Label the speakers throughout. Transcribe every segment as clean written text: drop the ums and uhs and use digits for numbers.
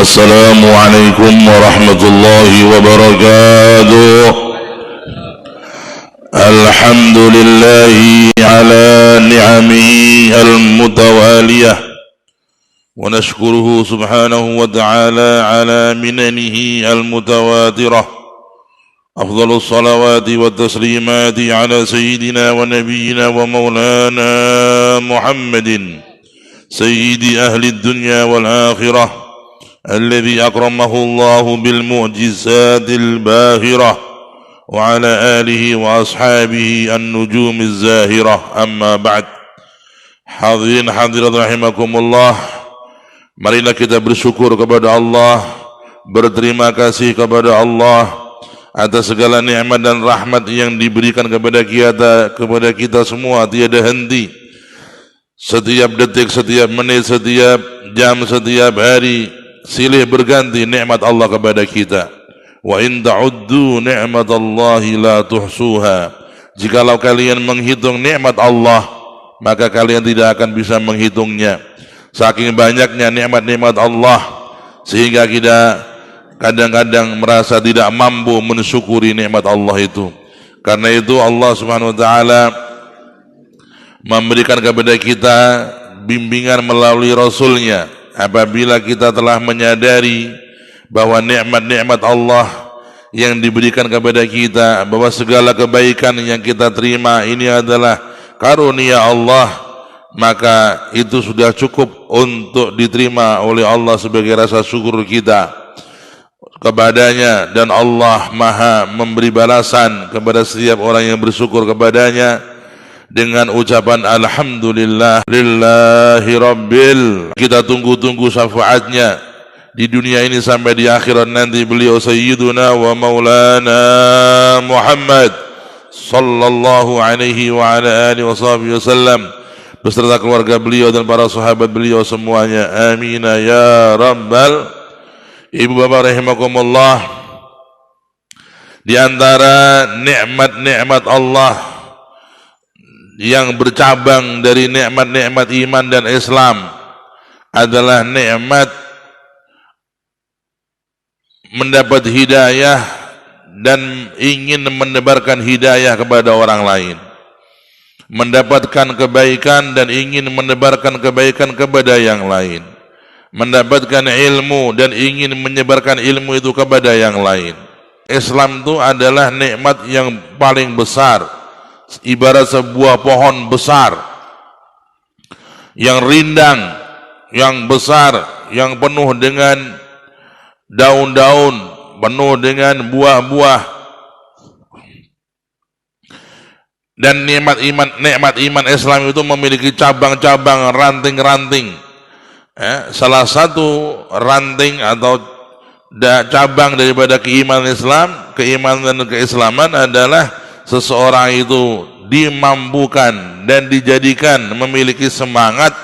Speaker 1: السلام عليكم ورحمة الله وبركاته. الحمد لله على نعمه المتوالية، ونشكره سبحانه وتعالى على مننه المتواترة. أفضل الصلوات والتسليمات على سيدنا ونبينا ومولانا محمد سيد أهل الدنيا والآخرة، الذي أكرمه الله بالمعجزات الباهرة، وعلى آله وأصحابه النجوم الزاهرة. أما بعد. Hadirin hadirat rahimakumullah, marilah kita bersyukur kepada Allah, berterima kasih kepada Allah atas segala nikmat dan rahmat yang diberikan kepada kita semua tiada henti. Setiap detik, setiap menit, setiap jam, setiap hari silih berganti nikmat Allah kepada kita. Wa in ta'uddu ni'matallahi la tuhsuha. Jikalau kalian menghitung nikmat Allah, maka kalian tidak akan bisa menghitungnya. Saking banyaknya nikmat-nikmat Allah, sehingga kita kadang-kadang merasa tidak mampu mensyukuri nikmat Allah itu. Karena itu Allah Subhanahu wa taala memberikan kepada kita bimbingan melalui Rasulnya. Apabila kita telah menyadari bahwa nikmat-nikmat Allah yang diberikan kepada kita, bahwa segala kebaikan yang kita terima ini adalah karunia Allah, maka itu sudah cukup untuk diterima oleh Allah sebagai rasa syukur kita kepadanya. Dan Allah maha memberi balasan kepada setiap orang yang bersyukur kepadanya dengan ucapan alhamdulillah lillahi rabbil. Kita tunggu-tunggu syafaatnya di dunia ini sampai di akhirat nanti. Beliau sayyiduna wa maulana Muhammad sallallahu alaihi wa ala alihi wasallam beserta keluarga beliau dan para sahabat beliau semuanya. Amin ya rabbal. Ibu bapak rahimakumullah, di antara nikmat-nikmat Allah yang bercabang dari nikmat-nikmat iman dan Islam adalah nikmat mendapat hidayah dan ingin menebarkan hidayah kepada orang lain, mendapatkan kebaikan dan ingin menebarkan kebaikan kepada yang lain, mendapatkan ilmu dan ingin menyebarkan ilmu itu kepada yang lain. Islam itu adalah nikmat yang paling besar, ibarat sebuah pohon besar yang rindang, yang besar, yang penuh dengan daun-daun, penuh dengan buah-buah. Dan nikmat iman Islam itu memiliki cabang-cabang, ranting-ranting. Salah satu ranting atau cabang daripada keimanan Islam, keimanan dan keislaman adalah seseorang itu dimampukan dan dijadikan memiliki semangat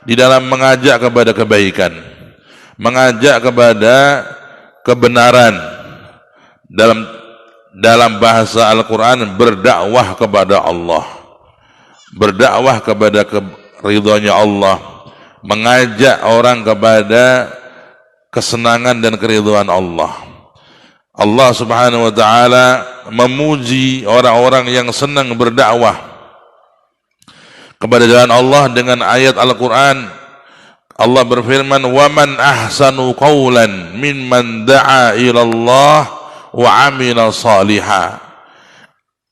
Speaker 1: di dalam mengajak kepada kebaikan, mengajak kepada kebenaran. Dalam bahasa Al-Quran, berdakwah kepada Allah, berdakwah kepada ridhonya Allah, mengajak orang kepada kesenangan dan keridhaan Allah. Allah Subhanahu wa taala memuji orang-orang yang senang berdakwah kepada jalan Allah dengan ayat Al-Quran. Allah berfirman, "Wa man ahsanu qawlan mimman da'a ila Allah wa 'amila shalihan."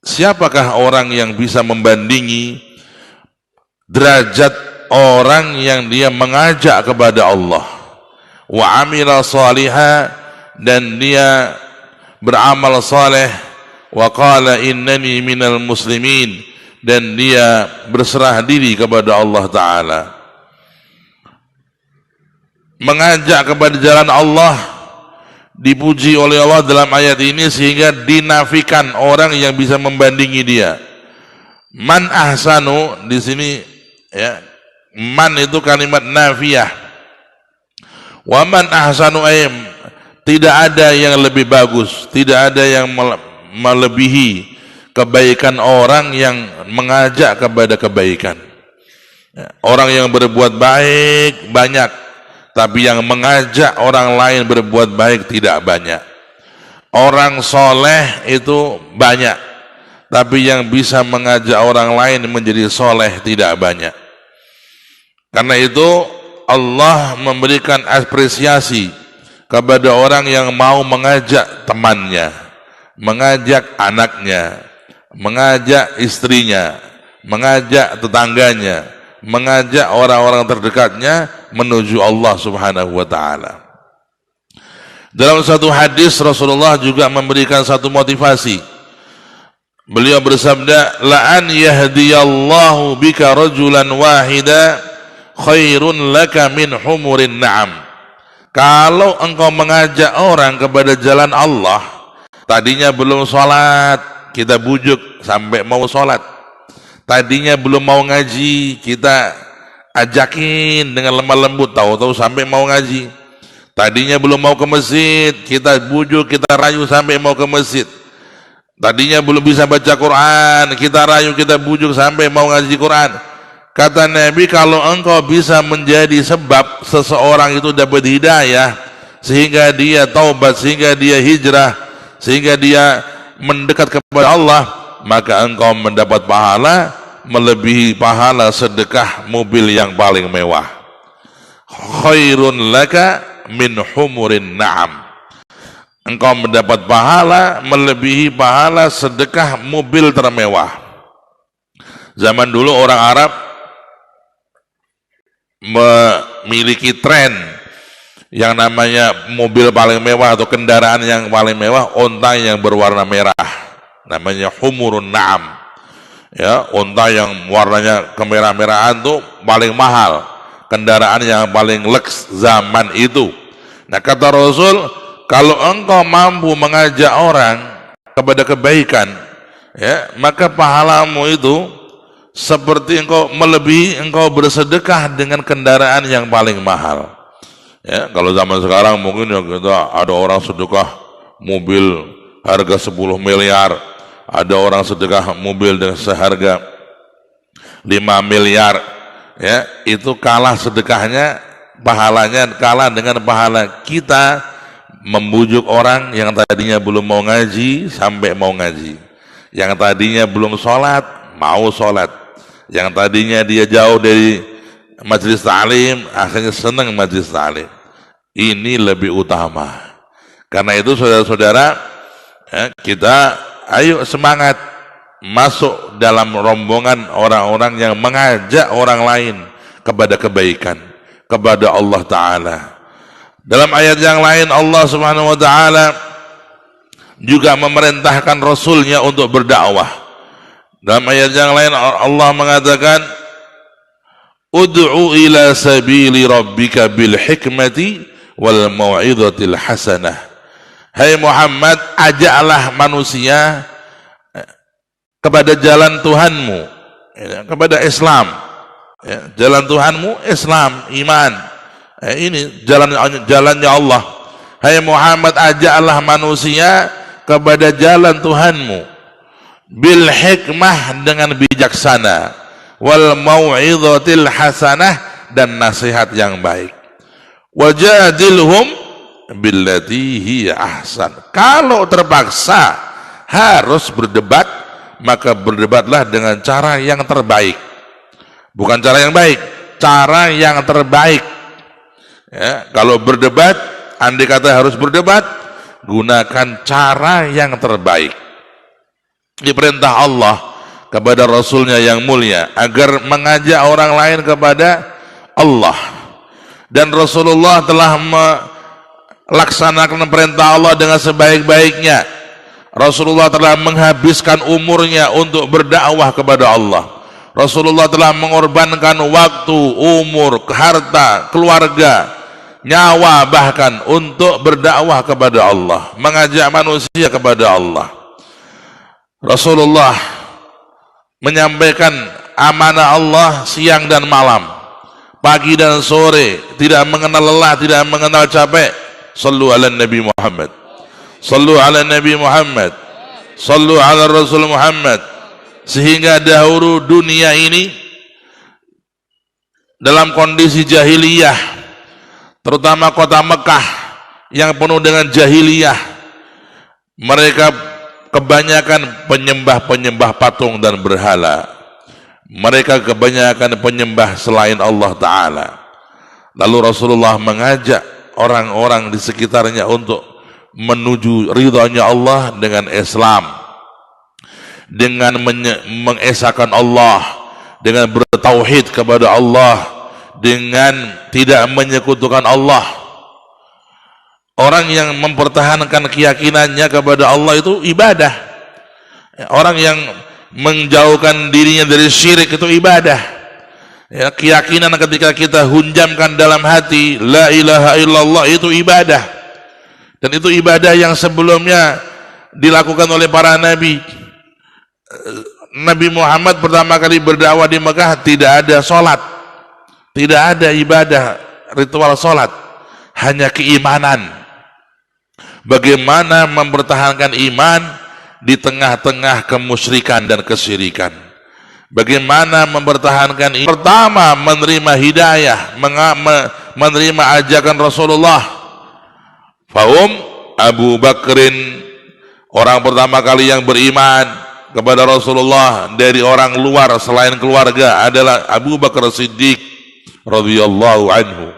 Speaker 1: Siapakah orang yang bisa membandingi derajat orang yang dia mengajak kepada Allah, wa 'amila shalihan, dan dia beramal saleh, wa qala innani minal muslimin, dan dia berserah diri kepada Allah Ta'ala. Mengajak kepada jalan Allah dipuji oleh Allah dalam ayat ini sehingga dinafikan orang yang bisa membandingi dia. Man ahsanu di sini ya, man itu kalimat nafiyah. Wa man ahsanu aim, tidak ada yang lebih bagus, tidak ada yang melebihi kebaikan orang yang mengajak kepada kebaikan. Orang yang berbuat baik banyak, tapi yang mengajak orang lain berbuat baik tidak banyak. Orang soleh itu banyak, tapi yang bisa mengajak orang lain menjadi soleh tidak banyak. Karena itu Allah memberikan apresiasi kepada orang yang mau mengajak temannya, mengajak anaknya, mengajak istrinya, mengajak tetangganya, mengajak orang-orang terdekatnya menuju Allah Subhanahu wa ta'ala. Dalam satu hadis Rasulullah juga memberikan satu motivasi. Beliau bersabda, "La'an yahdiyallahu bika rajulan wahida khairun laka min humurin na'am." Kalau engkau mengajak orang kepada jalan Allah, tadinya belum sholat, kita bujuk sampai mau sholat. Tadinya belum mau ngaji, kita ajakin dengan lemah lembut, tahu-tahu sampai mau ngaji. Tadinya belum mau ke masjid, kita bujuk, kita rayu sampai mau ke masjid. Tadinya belum bisa baca Quran, kita rayu, kita bujuk sampai mau ngaji Quran. Kata Nabi, kalau engkau bisa menjadi sebab seseorang itu dapat hidayah, sehingga dia taubat, sehingga dia hijrah, sehingga dia mendekat kepada Allah, maka engkau mendapat pahala melebihi pahala sedekah mobil yang paling mewah. Khairun laka min humurin na'am. Engkau mendapat pahala melebihi pahala sedekah mobil termewah. Zaman dulu orang Arab memiliki tren yang namanya mobil paling mewah atau kendaraan yang paling mewah, onta yang berwarna merah, namanya humurun na'am. Ya, onta yang warnanya kemerah-merahan itu paling mahal, kendaraan yang paling leks zaman itu. Nah, kata Rasul, kalau engkau mampu mengajak orang kepada kebaikan, ya, maka pahalamu itu seperti engkau melebihi engkau bersedekah dengan kendaraan yang paling mahal. Ya, kalau zaman sekarang mungkin ya kita ada orang sedekah mobil harga 10 miliar, ada orang sedekah mobil dengan seharga 5 miliar. Ya, itu kalah sedekahnya, pahalanya kalah dengan pahala kita membujuk orang yang tadinya belum mau ngaji sampai mau ngaji, yang tadinya belum sholat mau sholat, yang tadinya dia jauh dari majelis ta'lim akhirnya senang majelis ta'lim. Ini lebih utama. Karena itu saudara-saudara, ya, kita ayo semangat masuk dalam rombongan orang-orang yang mengajak orang lain kepada kebaikan, kepada Allah Ta'ala. Dalam ayat yang lain Allah Subhanahu wa Ta'ala juga memerintahkan Rasulnya untuk berdakwah. Dalam ayat yang lain Allah mengatakan, ud'u ila sabili rabbika bil hikmati wal mau'izatil hasanah. Hai Muhammad, ajaklah manusia kepada jalan Tuhanmu, kepada Islam. Jalan Tuhanmu Islam, iman. Ini jalannya Allah. Hai Muhammad, ajaklah manusia kepada jalan Tuhanmu bil hikmah, dengan bijaksana, wal mau'izatil hasanah, dan nasihat yang baik. Wajadilhum billati hiya ahsan. Kalau terpaksa harus berdebat, maka berdebatlah dengan cara yang terbaik. Bukan cara yang baik, cara yang terbaik. Ya, kalau berdebat, andai kata harus berdebat, gunakan cara yang terbaik. Ini perintah Allah kepada Rasulnya yang mulia agar mengajak orang lain kepada Allah. Dan Rasulullah telah melaksanakan perintah Allah dengan sebaik-baiknya. Rasulullah telah menghabiskan umurnya untuk berdakwah kepada Allah. Rasulullah telah mengorbankan waktu, umur, harta, keluarga, nyawa bahkan untuk berdakwah kepada Allah, mengajak manusia kepada Allah. Rasulullah menyampaikan amanah Allah siang dan malam, pagi dan sore, tidak mengenal lelah, tidak mengenal capek. Sallu ala Nabi Muhammad, sallu ala Nabi Muhammad, sallu ala Rasul Muhammad. Sehingga dahulu dunia ini dalam kondisi jahiliyah, terutama kota Mekah yang penuh dengan jahiliyah. Mereka kebanyakan penyembah-penyembah patung dan berhala. Mereka kebanyakan penyembah selain Allah Ta'ala. Lalu Rasulullah mengajak orang-orang di sekitarnya untuk menuju ridhanya Allah dengan Islam, dengan mengesahkan Allah, dengan bertauhid kepada Allah, dengan tidak menyekutukan Allah. Orang yang mempertahankan keyakinannya kepada Allah itu ibadah. Orang yang menjauhkan dirinya dari syirik itu ibadah. Ya, keyakinan ketika kita hunjamkan dalam hati la ilaha illallah itu ibadah. Dan itu ibadah yang sebelumnya dilakukan oleh para nabi. Nabi Muhammad pertama kali berdakwah di Mekah tidak ada sholat, tidak ada ibadah ritual sholat, hanya keimanan. Bagaimana mempertahankan iman di tengah-tengah kemusyrikan dan kesyirikan? Bagaimana mempertahankan iman? Pertama, menerima hidayah, menerima ajakan Rasulullah. Fahum Abu Bakrin, orang pertama kali yang beriman kepada Rasulullah dari orang luar selain keluarga adalah Abu Bakar Siddiq radhiyallahu anhu.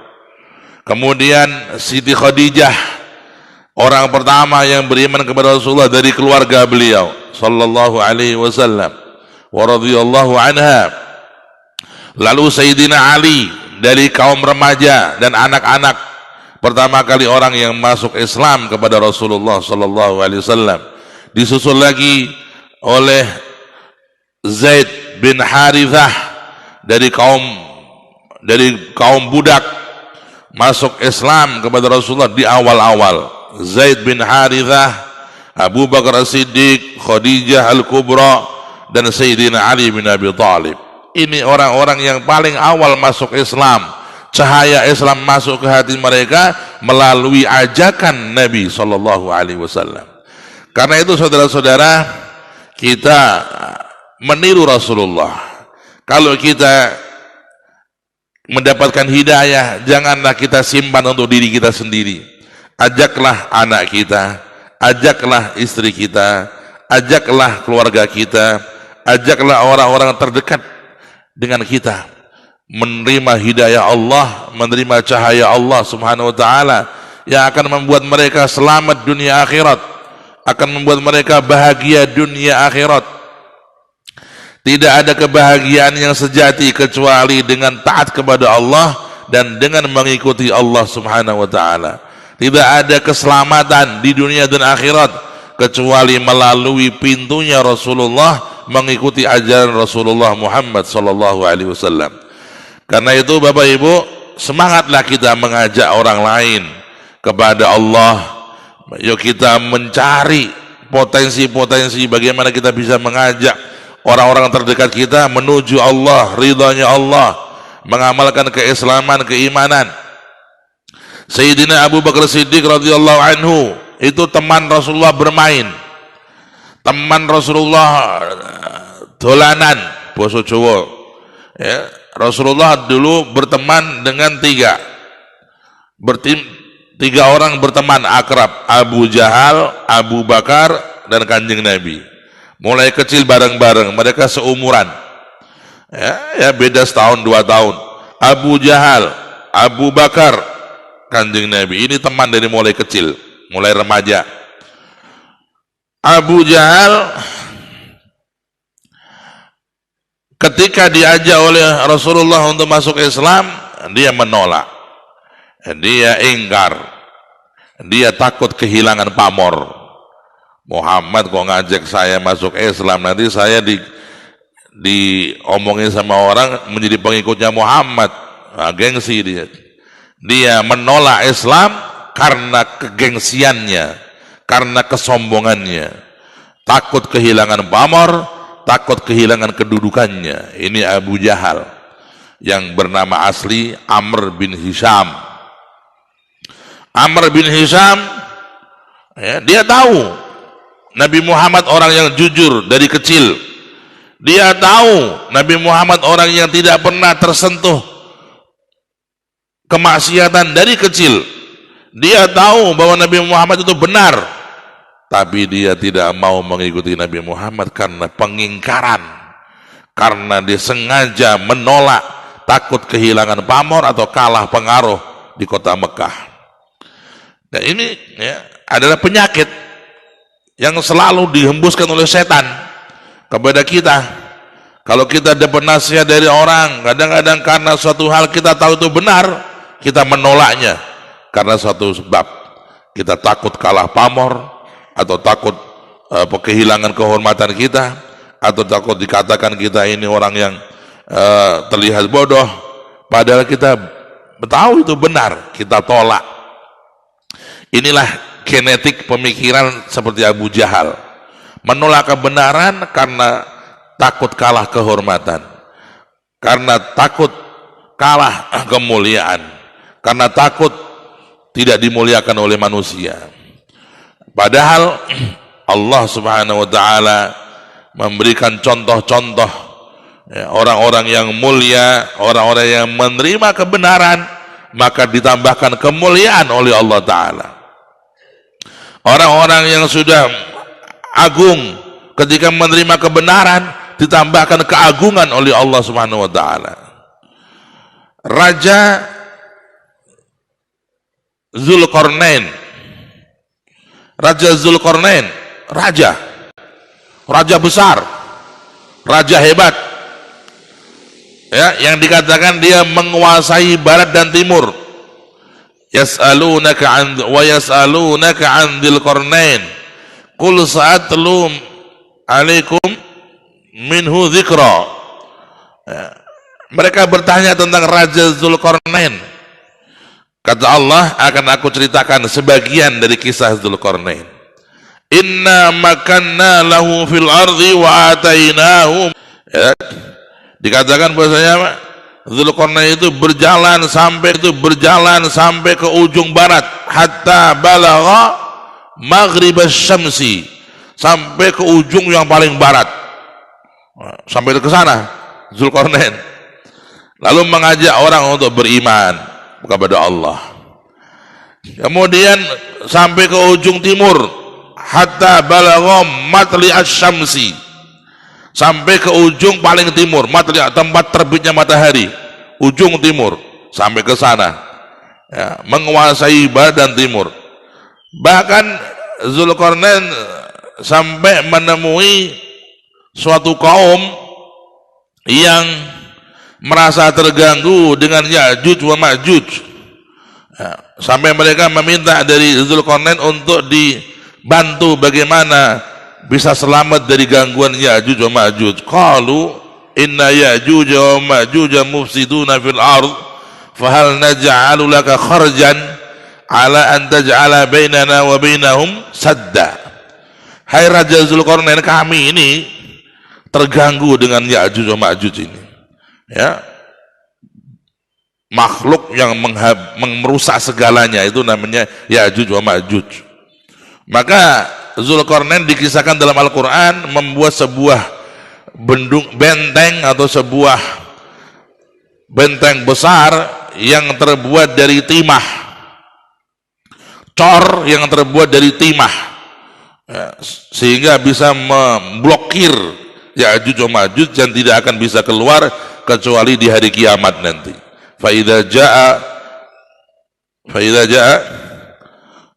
Speaker 1: Kemudian Siti Khadijah, orang pertama yang beriman kepada Rasulullah dari keluarga beliau sallallahu alaihi wasallam wa radhiyallahu anha. Lalu Sayyidina Ali dari kaum remaja dan anak-anak, pertama kali orang yang masuk Islam kepada Rasulullah sallallahu alaihi wasallam. Disusul lagi oleh Zaid bin Harithah dari kaum budak masuk Islam kepada Rasulullah di awal-awal. Zaid bin Harithah, Abu Bakar As-Siddiq, Khadijah Al-Kubra, dan Sayyidina Ali bin Abi Thalib. Ini orang-orang yang paling awal masuk Islam. Cahaya Islam masuk ke hati mereka melalui ajakan Nabi sallallahu alaihi wasallam. Karena itu saudara-saudara, kita meniru Rasulullah. Kalau kita mendapatkan hidayah, janganlah kita simpan untuk diri kita sendiri. Ajaklah anak kita, ajaklah istri kita, ajaklah keluarga kita, ajaklah orang-orang terdekat dengan kita menerima hidayah Allah, menerima cahaya Allah subhanahu wa ta'ala yang akan membuat mereka selamat dunia akhirat, akan membuat mereka bahagia dunia akhirat. Tidak ada kebahagiaan yang sejati kecuali dengan taat kepada Allah dan dengan mengikuti Allah subhanahu wa ta'ala. Tidak ada keselamatan di dunia dan akhirat kecuali melalui pintunya Rasulullah, mengikuti ajaran Rasulullah Muhammad sallallahu alaihi wasallam. Karena itu Bapak Ibu, semangatlah kita mengajak orang lain kepada Allah. Yuk kita mencari potensi-potensi bagaimana kita bisa mengajak orang-orang terdekat kita menuju Allah, ridhanya Allah, mengamalkan keislaman, keimanan. Sayyidina Abu Bakar Siddiq radhiyallahu anhu itu teman Rasulullah bermain, teman Rasulullah dolanan, basa Jawa. Ya, Rasulullah dulu berteman dengan tiga orang berteman akrab, Abu Jahal, Abu Bakar, dan Kanjeng Nabi. Mulai kecil bareng-bareng, mereka seumuran. Ya beda setahun 2 tahun. Abu Jahal, Abu Bakar, Kanjeng Nabi. Ini teman dari mulai kecil, mulai remaja. Abu Jahal ketika diajak oleh Rasulullah untuk masuk Islam, dia menolak. Dia ingkar. Dia takut kehilangan pamor. Muhammad kok ngajak saya masuk Islam, nanti saya diomongin sama orang menjadi pengikutnya Muhammad. Nah, gengsi dia. Dia menolak Islam karena kegengsiannya, karena kesombongannya, takut kehilangan pamor, takut kehilangan kedudukannya. Ini Abu Jahal yang bernama asli Amr bin Hisham. Amr bin Hisham, ya, dia tahu Nabi Muhammad orang yang jujur dari kecil. Dia tahu Nabi Muhammad orang yang tidak pernah tersentuh kemaksiatan dari kecil. Dia tahu bahwa Nabi Muhammad itu benar, tapi dia tidak mau mengikuti Nabi Muhammad karena pengingkaran, karena dia sengaja menolak, takut kehilangan pamor atau kalah pengaruh di kota Mekah. Dan ini ya, adalah penyakit yang selalu dihembuskan oleh setan kepada kita. Kalau kita dapat nasihat dari orang, kadang-kadang karena suatu hal kita tahu itu benar, kita menolaknya karena suatu sebab. Kita takut kalah pamor, atau takut kehilangan kehormatan kita, atau takut dikatakan kita ini orang yang terlihat bodoh, padahal kita tahu itu benar, kita tolak. Inilah genetik pemikiran seperti Abu Jahal, menolak kebenaran karena takut kalah kehormatan, karena takut kalah kemuliaan, karena takut tidak dimuliakan oleh manusia. Padahal Allah Subhanahu wa taala memberikan contoh-contoh orang-orang yang mulia, orang-orang yang menerima kebenaran, maka ditambahkan kemuliaan oleh Allah taala. Orang-orang yang sudah agung ketika menerima kebenaran, ditambahkan keagungan oleh Allah Subhanahu wa taala. Raja Zulkarnain, Raja Zulkarnain, raja besar, raja hebat, ya, yang dikatakan dia menguasai barat dan timur. Yas'alunaka an wa yas'alunaka an Dzulqarnain qul sa'atlu alaikum minhu dzikra. Ya, mereka bertanya tentang Raja Dzulqarnain. Kata Allah, akan aku ceritakan sebagian dari kisah Dzulqarnain. Inna makanna lahu fil ardi wa atainahu. Ya, dikatakan bahwasanya Dzulqarnain itu berjalan sampai ke ujung barat, hatta balagha maghribasy syamsi, sampai ke ujung yang paling barat. Sampai ke sana Dzulqarnain. Lalu mengajak orang untuk beriman kepada Allah. Kemudian sampai ke ujung timur, hatta balagha matli'asy syamsi, sampai ke ujung paling timur, tempat terbitnya matahari, ujung timur, sampai ke sana, ya, menguasai barat dan timur. Bahkan Dzulqarnain sampai menemui suatu kaum yang merasa terganggu dengan Ya'juj wa Ma'juj, ya, sampai mereka meminta dari Dzulqarnain untuk dibantu bagaimana bisa selamat dari gangguan Ya'juj wa Ma'juj. Qalu inna Ya'juj wa Ma'juj mufsiduna fil ard fahal naj'alu laka kharjan ala an taj'ala bainana wa bainahum sadda. Hai Raja Dzulqarnain, kami ini terganggu dengan Ya'juj wa Ma'juj ini, ya, makhluk yang merusak segalanya, itu namanya Ya'juj wa Ma'juj. Maka Dzulqarnain dikisahkan dalam Al-Quran membuat sebuah benteng atau sebuah benteng besar yang terbuat dari timah, cor yang terbuat dari timah, ya, sehingga bisa memblokir Ya'juj wa Ma'juj dan tidak akan bisa keluar kecuali di hari kiamat nanti. Fa idza jaa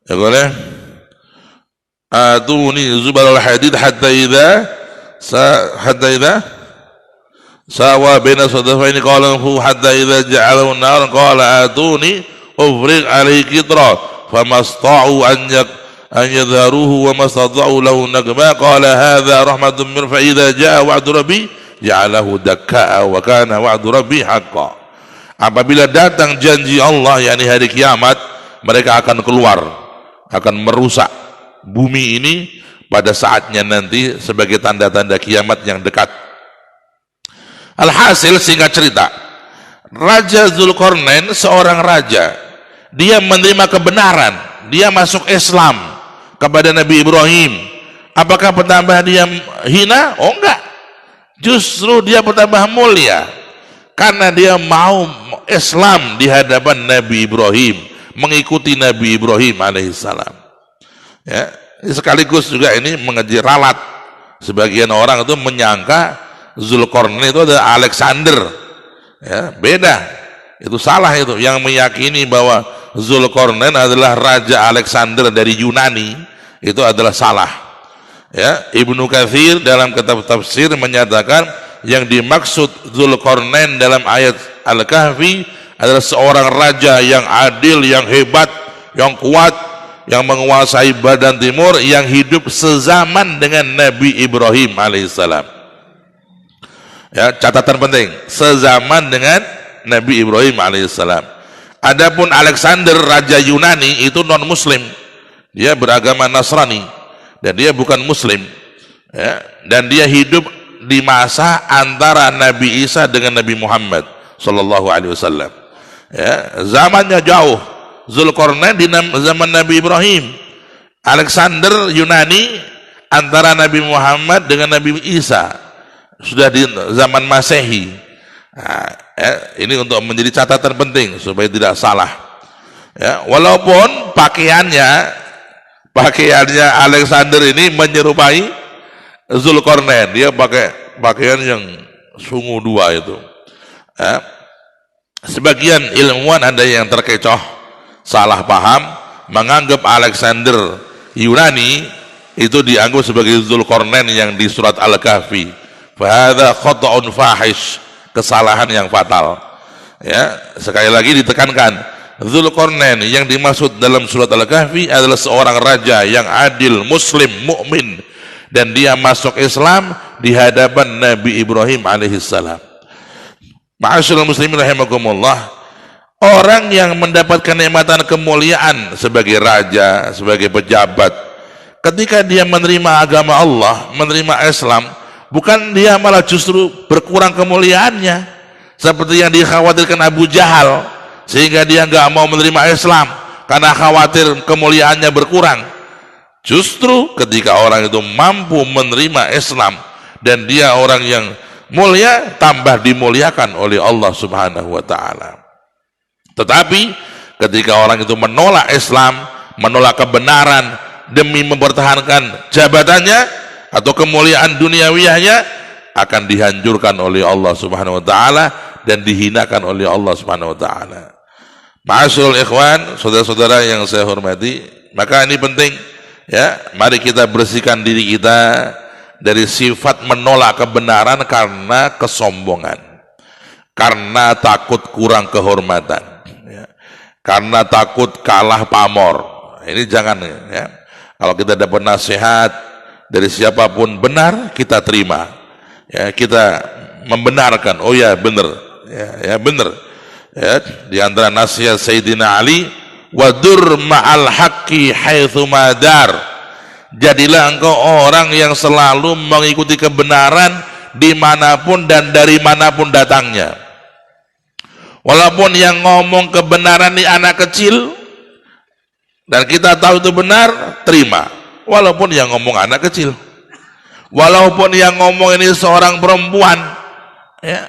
Speaker 1: ya boleh atuni zubaral hadid hatta idza sawa baina sadafaini qala hu hatta idza ja'alahu nar qala atuni ufriq alaihi qitra famasta'u an yadharuhu wa mastata'u lahu naqba qala hadha rahmatun min fa idza jaa wa'du rabbi ja'alahu dakka'a wa kana wa'du rabbi haqqan. Apabila datang janji Allah, yakni hari kiamat, mereka akan keluar, akan merusak bumi ini pada saatnya nanti sebagai tanda-tanda kiamat yang dekat. Alhasil, singkat cerita, Raja Dzulqarnain seorang raja, dia menerima kebenaran, dia masuk Islam kepada Nabi Ibrahim. Apakah bertambah dia hina? Oh enggak, justru dia bertambah mulia, karena dia mau Islam di hadapan Nabi Ibrahim, mengikuti Nabi Ibrahim alaihissalam. Ya, sekaligus juga ini mengeji ralat. Sebagian orang itu menyangka Zulkarnain itu adalah Alexander. Ya, beda. Itu salah itu. Yang meyakini bahwa Zulkarnain adalah Raja Alexander dari Yunani, itu adalah salah. Ya, Ibnu Katsir dalam kitab tafsir menyatakan yang dimaksud Zulkarnain dalam ayat Al-Kahfi adalah seorang raja yang adil, yang hebat, yang kuat, yang menguasai badan timur, yang hidup sezaman dengan Nabi Ibrahim alaihissalam. Ya, catatan penting, sezaman dengan Nabi Ibrahim alaihissalam. Adapun Alexander raja Yunani itu non muslim, dia beragama Nasrani dan dia bukan muslim. Ya, dan dia hidup di masa antara Nabi Isa dengan Nabi Muhammad sallallahu alaihi wasallam. Ya, zamannya jauh. Zulkarnain di zaman Nabi Ibrahim, Alexander Yunani antara Nabi Muhammad dengan Nabi Isa, sudah di zaman Masehi. Nah, ini untuk menjadi catatan penting supaya tidak salah. Ya, walaupun pakaiannya Alexander ini menyerupai Zulkarnain, dia pakai pakaian yang sungu dua itu. Ya, sebagian ilmuwan ada yang terkecoh, salah paham, menganggap Alexander Yunani itu dianggap sebagai Zulkarnain yang di surat Al-Kahfi. Fahadha khata'un fahish, kesalahan yang fatal. Ya, sekali lagi ditekankan, Zulkarnain yang dimaksud dalam surat Al-Kahfi adalah seorang raja yang adil, muslim, mukmin, dan dia masuk Islam di hadapan Nabi Ibrahim alaihissalam. Ma'asyiral muslimin rahimakumullah, orang yang mendapatkan nikmatan kemuliaan sebagai raja, sebagai pejabat, ketika dia menerima agama Allah, menerima Islam, bukan dia malah justru berkurang kemuliaannya seperti yang dikhawatirkan Abu Jahal, sehingga dia nggak mau menerima Islam karena khawatir kemuliaannya berkurang. Justru ketika orang itu mampu menerima Islam dan dia orang yang mulia, tambah dimuliakan oleh Allah Subhanahu wa taala. Tetapi ketika orang itu menolak Islam, menolak kebenaran demi mempertahankan jabatannya atau kemuliaan duniawiyahnya, akan dihancurkan oleh Allah Subhanahu wa taala dan dihinakan oleh Allah Subhanahu wa taala. Ma'asyiral ikhwan, saudara-saudara yang saya hormati, maka ini penting ya, mari kita bersihkan diri kita dari sifat menolak kebenaran karena kesombongan, karena takut kurang kehormatan, ya, karena takut kalah pamor. Ini jangan ya. Kalau kita dapat nasihat dari siapapun benar, kita terima. Ya, kita membenarkan. Oh ya benar, ya benar. Ya, di antara nasihat Sayyidina Ali, wadur ma'al haqqi haitsu madar. Jadilah engkau orang yang selalu mengikuti kebenaran dimanapun dan dari manapun datangnya. Walaupun yang ngomong kebenaran ini anak kecil dan kita tahu itu benar, terima. Walaupun yang ngomong anak kecil, walaupun yang ngomong ini seorang perempuan, ya,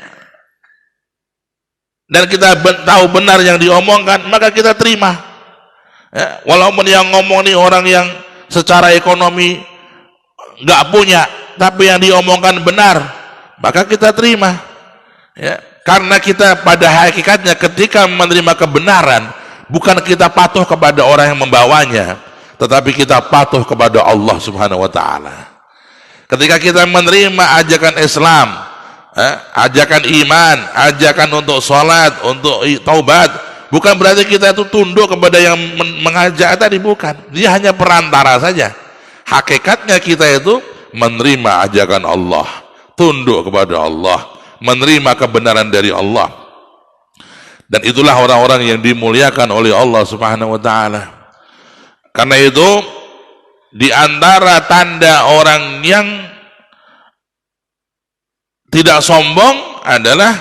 Speaker 1: dan kita tahu benar yang diomongkan, maka kita terima. Ya, walaupun yang ngomong ini orang yang secara ekonomi nggak punya, tapi yang diomongkan benar, maka kita terima. Ya, karena kita pada hakikatnya ketika menerima kebenaran, bukan kita patuh kepada orang yang membawanya, tetapi kita patuh kepada Allah Subhanahu wa taala. Ketika kita menerima ajakan Islam, ajakan iman, ajakan untuk sholat, untuk taubat, bukan berarti kita itu tunduk kepada yang mengajak tadi, bukan. Dia hanya perantara saja. Hakikatnya kita itu menerima ajakan Allah, tunduk kepada Allah, menerima kebenaran dari Allah. Dan itulah orang-orang yang dimuliakan oleh Allah Subhanahu wa taala. Karena itu di antara tanda orang yang tidak sombong adalah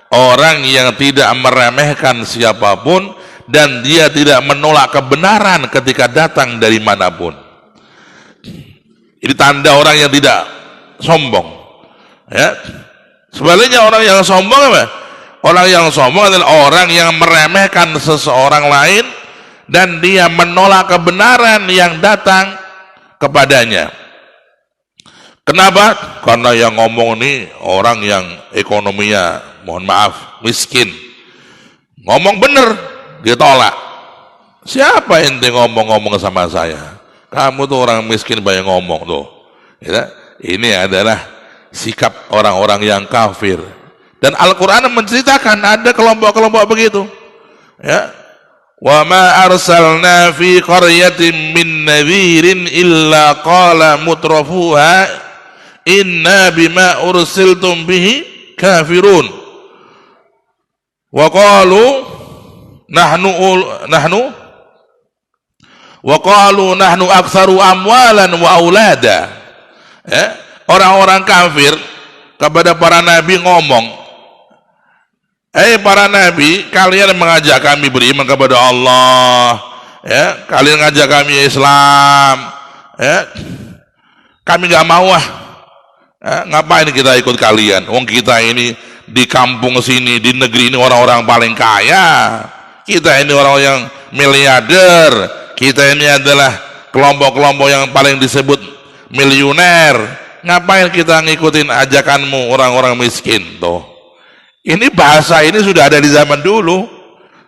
Speaker 1: orang yang tidak meremehkan siapapun dan dia tidak menolak kebenaran ketika datang dari manapun. Ini tanda orang yang tidak sombong. Ya. Sebaliknya orang yang sombong apa? Orang yang sombong adalah orang yang meremehkan seseorang lain dan dia menolak kebenaran yang datang kepadanya. Kenapa? Karena yang ngomong ini orang yang ekonominya, mohon maaf, miskin. Ngomong bener, dia tolak. Siapa ente ngomong-ngomong sama saya? Kamu tuh orang miskin banyak ngomong tuh. Ya, ini adalah sikap orang-orang yang kafir. Dan Al-Quran menceritakan ada kelompok-kelompok begitu. Ya, wa ma arsalna fi qaryatin min nadhirin illa qala mutrafuha inna bima ursiltum bihi kafirun wa qalu nahnu aktsaru amwalan wa aulada. Ya, orang-orang kafir kepada para nabi ngomong, para nabi, kalian mengajak kami beriman kepada Allah, ya, kalian ngajak kami Islam, ya, kami nggak mau ngapain kita ikut kalian? Wong kita ini di kampung sini, di negeri ini orang-orang paling kaya, kita ini orang yang miliarder, kita ini adalah kelompok-kelompok yang paling disebut miliuner. Ngapain kita ngikutin ajakanmu orang-orang miskin? Tuh, ini bahasa ini sudah ada di zaman dulu,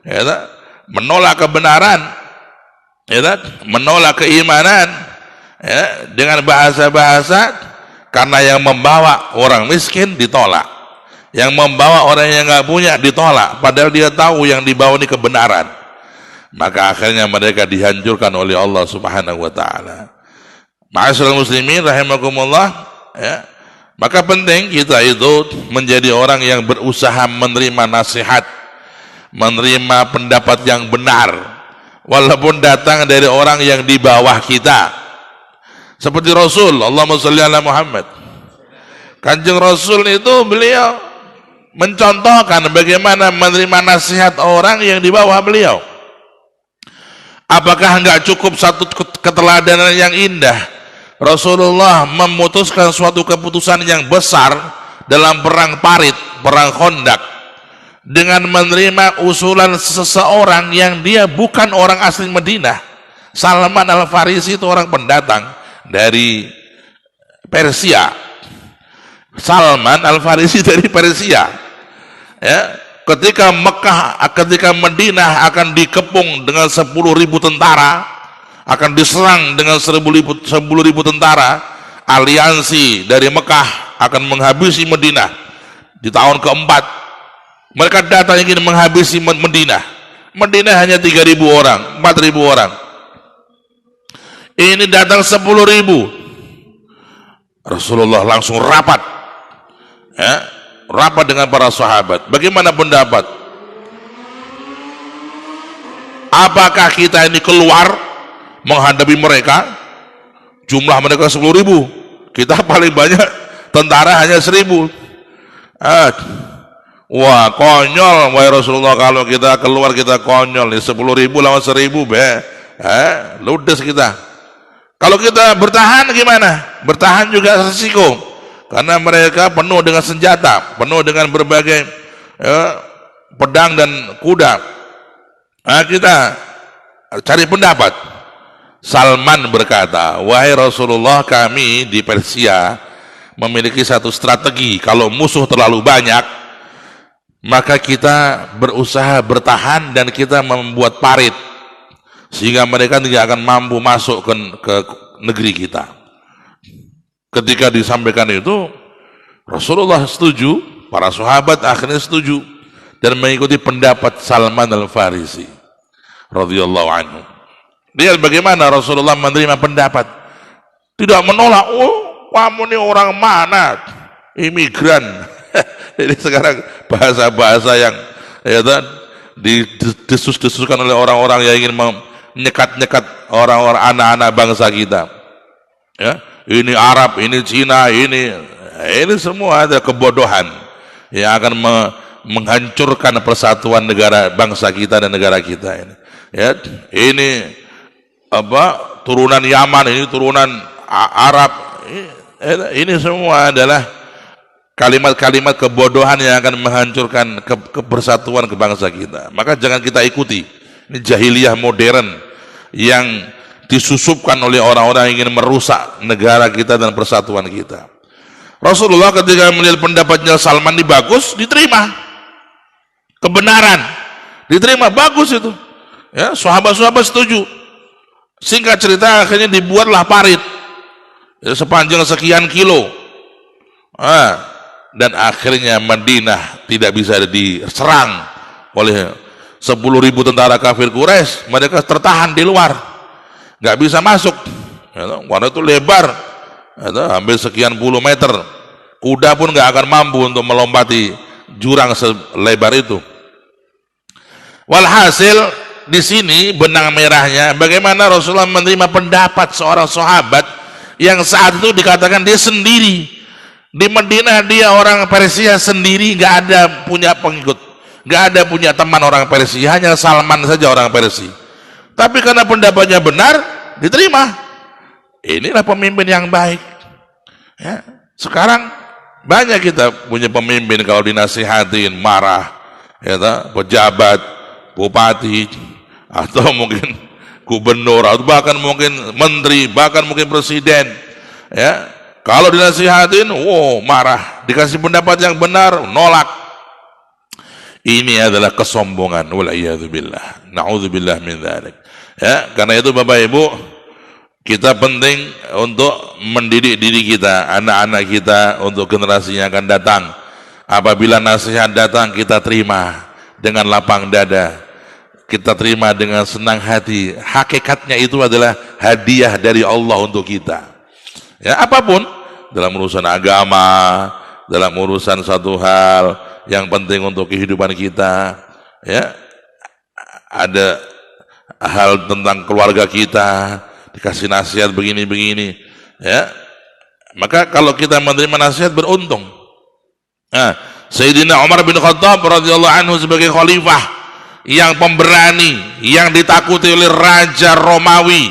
Speaker 1: ya, menolak kebenaran, ya, menolak keimanan, ya, dengan bahasa-bahasa, karena yang membawa orang miskin ditolak, yang membawa orang yang nggak punya ditolak, padahal dia tahu yang dibawa ini kebenaran. Maka akhirnya mereka dihancurkan oleh Allah Subhanahu wa taala. Ma'asyiral muslimin rahimakumullah, ya. Maka penting kita itu menjadi orang yang berusaha menerima nasihat, menerima pendapat yang benar, walaupun datang dari orang yang di bawah kita. Seperti Rasul, Allahumma sholli ala Muhammad. Kanjeng Rasul itu beliau mencontohkan bagaimana menerima nasihat orang yang di bawah beliau. Apakah enggak cukup satu keteladanan yang indah? Rasulullah memutuskan suatu keputusan yang besar dalam perang Parit, perang Khandaq, dengan menerima usulan seseorang yang dia bukan orang asli Madinah. Salman Al-Farisi itu orang pendatang dari Persia. Salman Al-Farisi dari Persia. Ya, ketika Madinah akan dikepung dengan 10.000 tentara, akan diserang dengan 10.000 tentara, aliansi dari Mekah akan menghabisi Madinah di tahun keempat. Mereka datang ingin menghabisi Madinah. Madinah hanya 3.000 orang, 4.000 orang. Ini datang 10.000. Rasulullah langsung rapat, ya, rapat dengan para sahabat. Bagaimana pendapat? Apakah kita ini keluar menghadapi mereka? Jumlah mereka 10.000, kita paling banyak tentara hanya 1.000. Wah, konyol wahai Rasulullah, kalau kita keluar kita konyol. 10.000 lawan 1.000 ludes kita. Kalau kita bertahan gimana? Bertahan juga resiko, karena mereka penuh dengan senjata, penuh dengan berbagai pedang dan kuda. Kita cari pendapat. Salman berkata, wahai Rasulullah, kami di Persia memiliki satu strategi. Kalau musuh terlalu banyak, maka kita berusaha bertahan dan kita membuat parit, sehingga mereka tidak akan mampu masuk ke negeri kita. Ketika disampaikan itu, Rasulullah setuju, para sahabat akhirnya setuju dan mengikuti pendapat Salman Al-Farisi radhiyallahu anhu. Lihat bagaimana Rasulullah menerima pendapat, tidak menolak. Oh, kamu ini orang mana? Imigran. Jadi sekarang bahasa-bahasa yang didesus-desuskan oleh orang-orang yang ingin menyekat-nyekat orang-orang anak-anak bangsa kita. Ya, ini Arab, ini Cina, ini semua ada kebodohan yang akan menghancurkan persatuan negara bangsa kita dan negara kita ini. Ya, ini turunan Yaman, ini turunan Arab, ini semua adalah kalimat-kalimat kebodohan yang akan menghancurkan kebersatuan bangsa kita. Maka jangan kita ikuti. Ini jahiliyah modern yang disusupkan oleh orang-orang yang ingin merusak negara kita dan persatuan kita. Rasulullah ketika melihat pendapatnya Salman ini bagus, diterima. Kebenaran diterima, bagus itu. Ya, sahabat-sahabat setuju. Singkat cerita, akhirnya dibuatlah parit ya, sepanjang sekian kilo. Dan akhirnya Madinah tidak bisa diserang oleh 10.000 tentara kafir Quraisy. Mereka tertahan di luar, nggak bisa masuk. Warna itu lebar, hampir sekian puluh meter. Kuda pun nggak akan mampu untuk melompati jurang selebar itu. Walhasil di sini benang merahnya bagaimana Rasulullah menerima pendapat seorang sahabat yang saat itu dikatakan dia sendiri di Madinah, dia orang Persia sendiri, nggak ada punya pengikut, nggak ada punya teman orang Persia, hanya Salman saja orang Persia. Tapi karena pendapatnya benar, diterima. Inilah pemimpin yang baik. Ya, sekarang banyak kita punya pemimpin kalau dinasihatin marah, ya, pejabat, bupati, atau mungkin gubernur, atau bahkan mungkin menteri, bahkan mungkin presiden. Ya, kalau dinasihatin, marah. Dikasih pendapat yang benar, nolak. Ini adalah kesombongan. Wal'iyadzubillah. Na'udzubillah min dzalik. Ya, karena itu Bapak Ibu, kita penting untuk mendidik diri kita, anak-anak kita, untuk generasi yang akan datang. Apabila nasihat datang, kita terima dengan lapang dada, kita terima dengan senang hati. Hakikatnya itu adalah hadiah dari Allah untuk kita. Ya, apapun, dalam urusan agama, dalam urusan satu hal yang penting untuk kehidupan kita, ya, ada hal tentang keluarga kita, dikasih nasihat begini-begini, ya, maka kalau kita menerima nasihat, beruntung. Nah, Sayyidina Umar bin Khattab radhiyallahu anhu sebagai khalifah yang pemberani, yang ditakuti oleh Raja Romawi,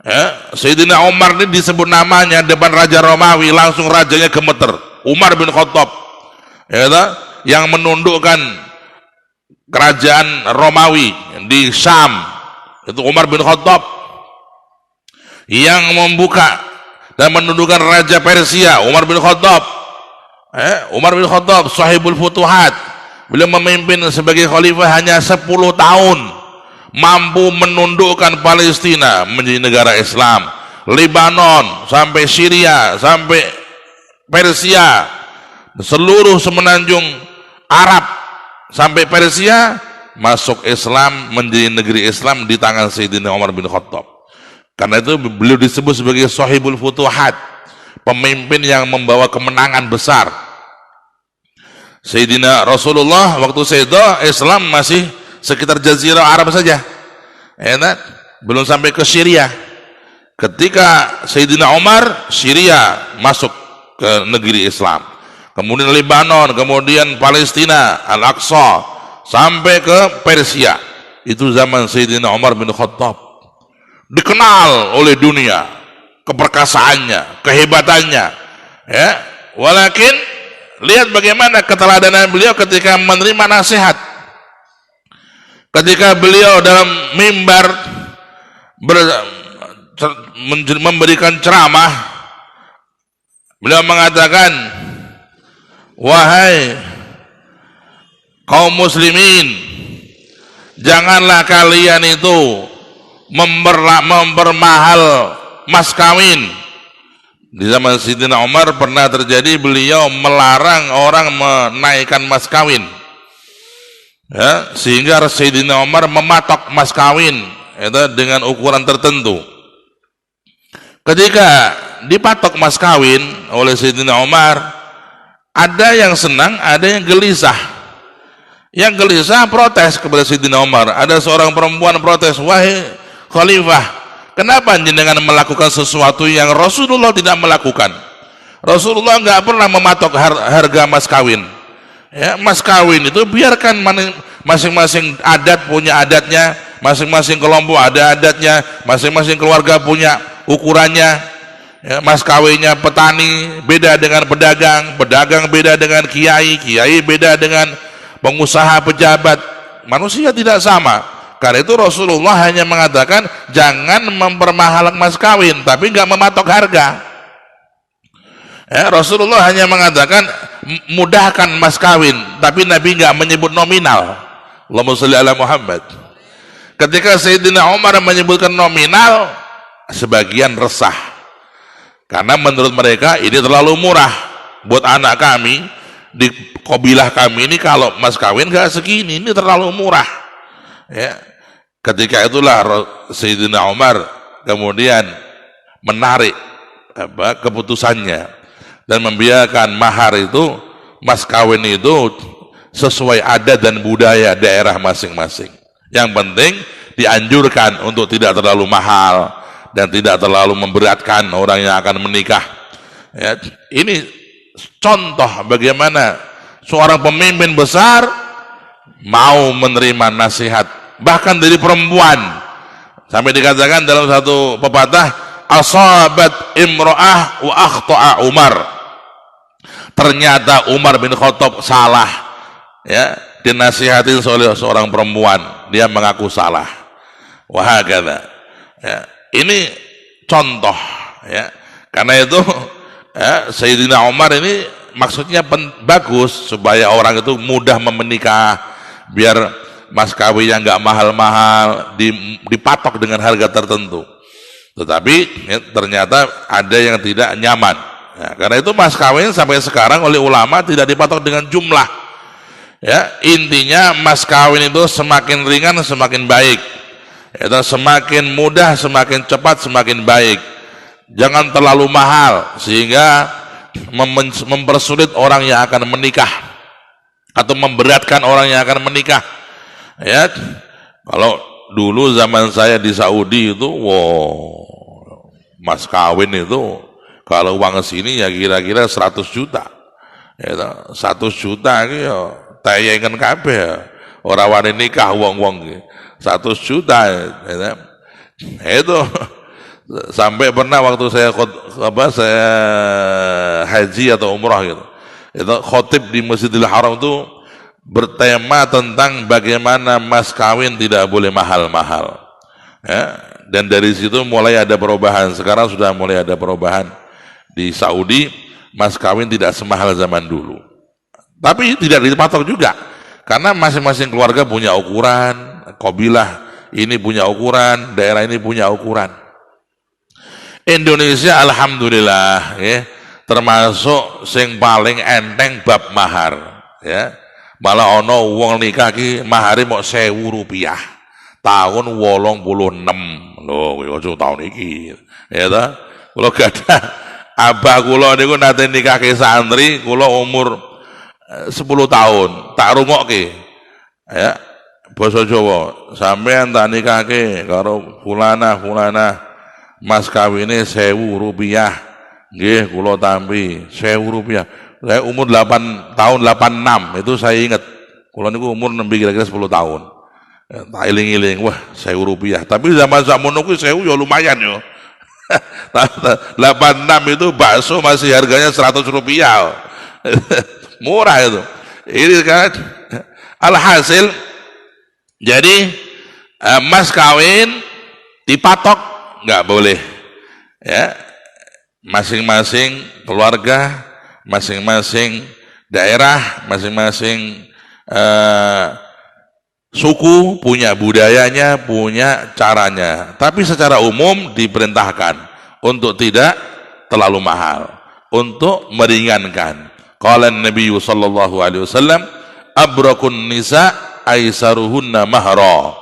Speaker 1: ya, Sayyidina Umar ini disebut namanya depan Raja Romawi, langsung rajanya gemeter. Umar bin Khattab, ya, yang menundukkan kerajaan Romawi di Syam, itu Umar bin Khattab. Yang membuka dan menundukkan Raja Persia, Umar bin Khattab. Umar bin Khattab sahibul futuhat, beliau memimpin sebagai khalifah hanya 10 tahun, mampu menundukkan Palestina menjadi negara Islam, Lebanon sampai Syria sampai Persia, seluruh semenanjung Arab sampai Persia masuk Islam, menjadi negeri Islam di tangan Sayyidina Umar bin Khattab. Karena itu beliau disebut sebagai sahibul futuhat, pemimpin yang membawa kemenangan besar. Sayyidina Rasulullah waktu Sayyidah Islam masih sekitar Jazirah Arab saja, belum sampai ke Syria. Ketika Sayyidina Umar, Syria masuk ke negeri Islam, kemudian Lebanon, kemudian Palestina, Al-Aqsa, sampai ke Persia. Itu zaman Sayyidina Umar bin Khattab. Dikenal oleh dunia keperkasaannya, kehebatannya, ya. Walakin lihat bagaimana keteladanan beliau ketika menerima nasihat. Ketika beliau dalam mimbar memberikan ceramah, beliau mengatakan, wahai kaum muslimin, janganlah kalian itu mempermahal mas kawin. Di zaman Sayyidina Umar pernah terjadi beliau melarang orang menaikkan mas kawin, ya, sehingga Sayyidina Umar mematok mas kawin itu dengan ukuran tertentu. Ketika dipatok mas kawin oleh Sayyidina Umar, ada yang senang, ada yang gelisah. Yang gelisah protes kepada Sayyidina Umar. Ada seorang perempuan protes, wahai khalifah, kenapa jenengan melakukan sesuatu yang Rasulullah tidak melakukan? Rasulullah nggak pernah mematok harga mas kawin. Ya, mas kawin itu biarkan masing-masing adat punya adatnya, masing-masing kelompok ada adatnya, masing-masing keluarga punya ukurannya. Ya, mas kawinnya petani beda dengan pedagang, pedagang beda dengan kiai, kiai beda dengan pengusaha pejabat. Manusia tidak sama. Karena itu Rasulullah hanya mengatakan jangan mempermahal mas kawin, tapi nggak mematok harga. Ya, Rasulullah hanya mengatakan mudahkan mas kawin, tapi Nabi nggak menyebut nominal. Allahumma sholli ala Muhammad. Ketika Sayyidina Umar menyebutkan nominal, sebagian resah. Karena menurut mereka ini terlalu murah buat anak kami di kabilah kami ini, kalau mas kawin gak segini, ini terlalu murah. Ya. Ketika itulah Sayyidina Umar kemudian menarik keputusannya dan membiarkan mahar itu, mas kawin itu sesuai adat dan budaya daerah masing-masing. Yang penting dianjurkan untuk tidak terlalu mahal dan tidak terlalu memberatkan orang yang akan menikah. Ya, ini contoh bagaimana seorang pemimpin besar mau menerima nasihat bahkan dari perempuan. Sampai dikatakan dalam satu pepatah, asabat imro'ah wa akhta'a Umar. Ternyata Umar bin Khattab salah, ya, dinasihatin oleh seorang perempuan, dia mengaku salah. Wahakadha. Ya, ini contoh, ya. Karena itu ya, Sayyidina Umar ini maksudnya bagus supaya orang itu mudah menikah, biar mas kawinnya nggak mahal-mahal, dipatok dengan harga tertentu. Tetapi ya, ternyata ada yang tidak nyaman. Ya, karena itu mas kawin sampai sekarang oleh ulama tidak dipatok dengan jumlah. Ya, intinya mas kawin itu semakin ringan semakin baik. Itu semakin mudah, semakin cepat, semakin baik. Jangan terlalu mahal sehingga mempersulit orang yang akan menikah atau memberatkan orang yang akan menikah. Ya, kalau dulu zaman saya di Saudi itu, wow, mas kawin itu kalau uang sini ya kira-kira 100 juta. Ya, 100 juta ya tayangan kabeh. Orang wani nikah wong-wong 100 juta, ya. Itu sampai pernah waktu saya haji atau umrah gitu, itu khotib di Masjidil Haram itu bertema tentang bagaimana mas kawin tidak boleh mahal-mahal. Ya, dan dari situ mulai ada perubahan. Sekarang sudah mulai ada perubahan di Saudi, mas kawin tidak semahal zaman dulu. Tapi tidak dipatok juga, karena masing-masing keluarga punya ukuran. Kabilah ini punya ukuran, daerah ini punya ukuran. Indonesia alhamdulillah ya, termasuk sing paling enteng bab mahar, ya. Malah ono wong nikah ki mahare mok 1.000 rupiah tahun 86 lho, ojo tahun iki ya ta. Kula gadah abah kula niku nate nikahke santri, kula umur 10 tahun tak rungokke, ya. Basa Jawa, sampean tak nikahke karo fulana mas kawine 1.000 rupiah, nggih kula tampi 1.000 rupiah. Saya umur 8 tahun 86 itu saya ingat, kula niku umur nembe kira-kira 10 tahun. Ya, tak iling-iling, wah 1.000 rupiah. Tapi zaman sakmono ku 1.000 ya lumayan yo. 86 itu bakso masih harganya 100 rupiah. Murah itu. Ini kan alhasil. Jadi mas kawin dipatok nggak boleh, ya. Masing-masing keluarga, masing-masing daerah, masing-masing suku punya budayanya, punya caranya. Tapi secara umum diperintahkan untuk tidak terlalu mahal, untuk meringankan. Qala Nabi sallallahu alaihi wasallam, abrakun nisa aisaruhunna mahra.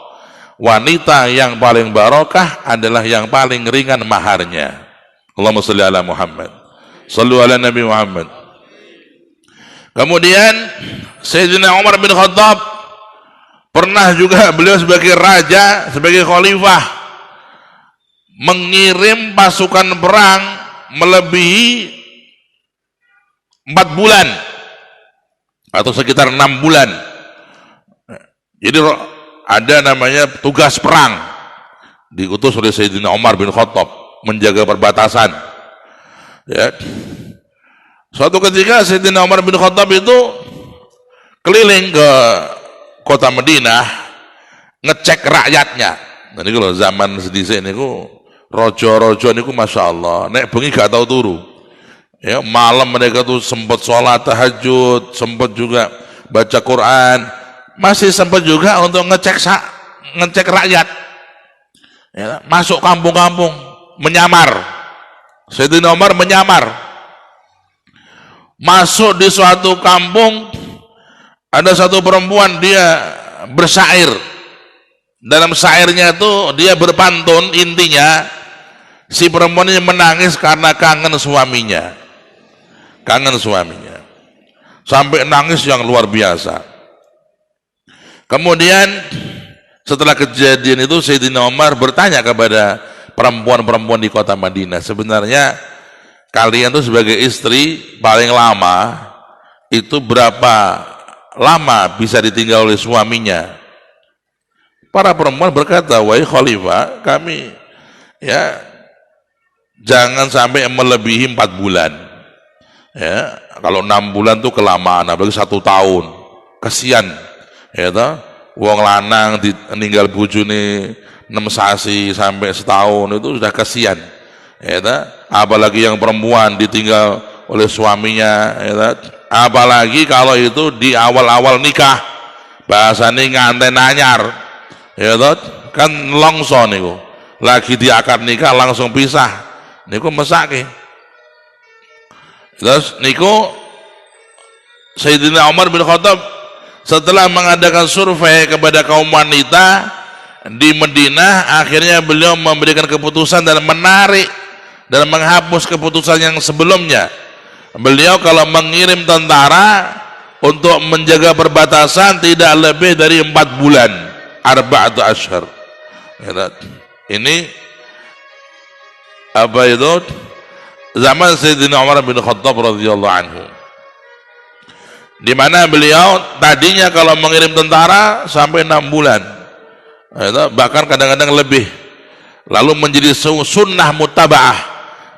Speaker 1: Wanita yang paling barokah adalah yang paling ringan maharnya. Allahumma sholli ala Muhammad. Shallu ala Nabi Muhammad. Kemudian Sayyidina Umar bin Khattab pernah juga, beliau sebagai raja, sebagai khalifah, mengirim pasukan perang melebihi 4 bulan atau sekitar 6 bulan. Jadi ada namanya tugas perang, diutus oleh Sayyidina Umar bin Khattab menjaga perbatasan. Ya. Suatu ketika Sayyidina Umar bin Khattab itu keliling ke kota Madinah ngecek rakyatnya. Nah ini kalau zaman sedhisik niku rojo-rojo niku masya Allah, nek bengi gak tahu turu. Ya, malam mereka tuh sempat sholat tahajud, sempat juga baca Quran, masih sempat juga untuk ngecek rakyat. Ya, masuk kampung-kampung, menyamar. Sayyidina Umar menyamar. Masuk di suatu kampung, ada satu perempuan, dia bersyair. Dalam syairnya itu dia berpantun, intinya si perempuan ini menangis karena kangen suaminya. Kangen suaminya. Sampai nangis yang luar biasa. Kemudian setelah kejadian itu Sayyidina Umar bertanya kepada perempuan-perempuan di kota Madinah, sebenarnya kalian tuh sebagai istri paling lama itu berapa lama bisa ditinggal oleh suaminya? Para perempuan berkata, wahai khalifah, kami ya jangan sampai melebihi 4 bulan. Ya, kalau 6 bulan tuh kelamaan, apalagi 1 tahun, kasihan. Ya toh, wong lanang ditinggal bojone 6 sasi sampai setahun itu sudah kasihan. Ya toh, apalagi yang perempuan ditinggal oleh suaminya, ya toh, apalagi kalau itu di awal-awal nikah, bahasanya nganten anyar. Ya toh, kan longso niku. Lagi di akad nikah langsung pisah. Niku mesake. Terus niku Sayyidina Umar bin Khattab setelah mengadakan survei kepada kaum wanita di Madinah, akhirnya beliau memberikan keputusan dan menarik dan menghapus keputusan yang sebelumnya. Beliau kalau mengirim tentara untuk menjaga perbatasan tidak lebih dari 4 bulan, 4 asyhur. Ini apa itu? Zaman Sayyidina Umar bin Khattab radhiyallahu anhu, di mana beliau tadinya kalau mengirim tentara sampai 6 bulan, bahkan kadang-kadang lebih, lalu menjadi sunnah muttabaah,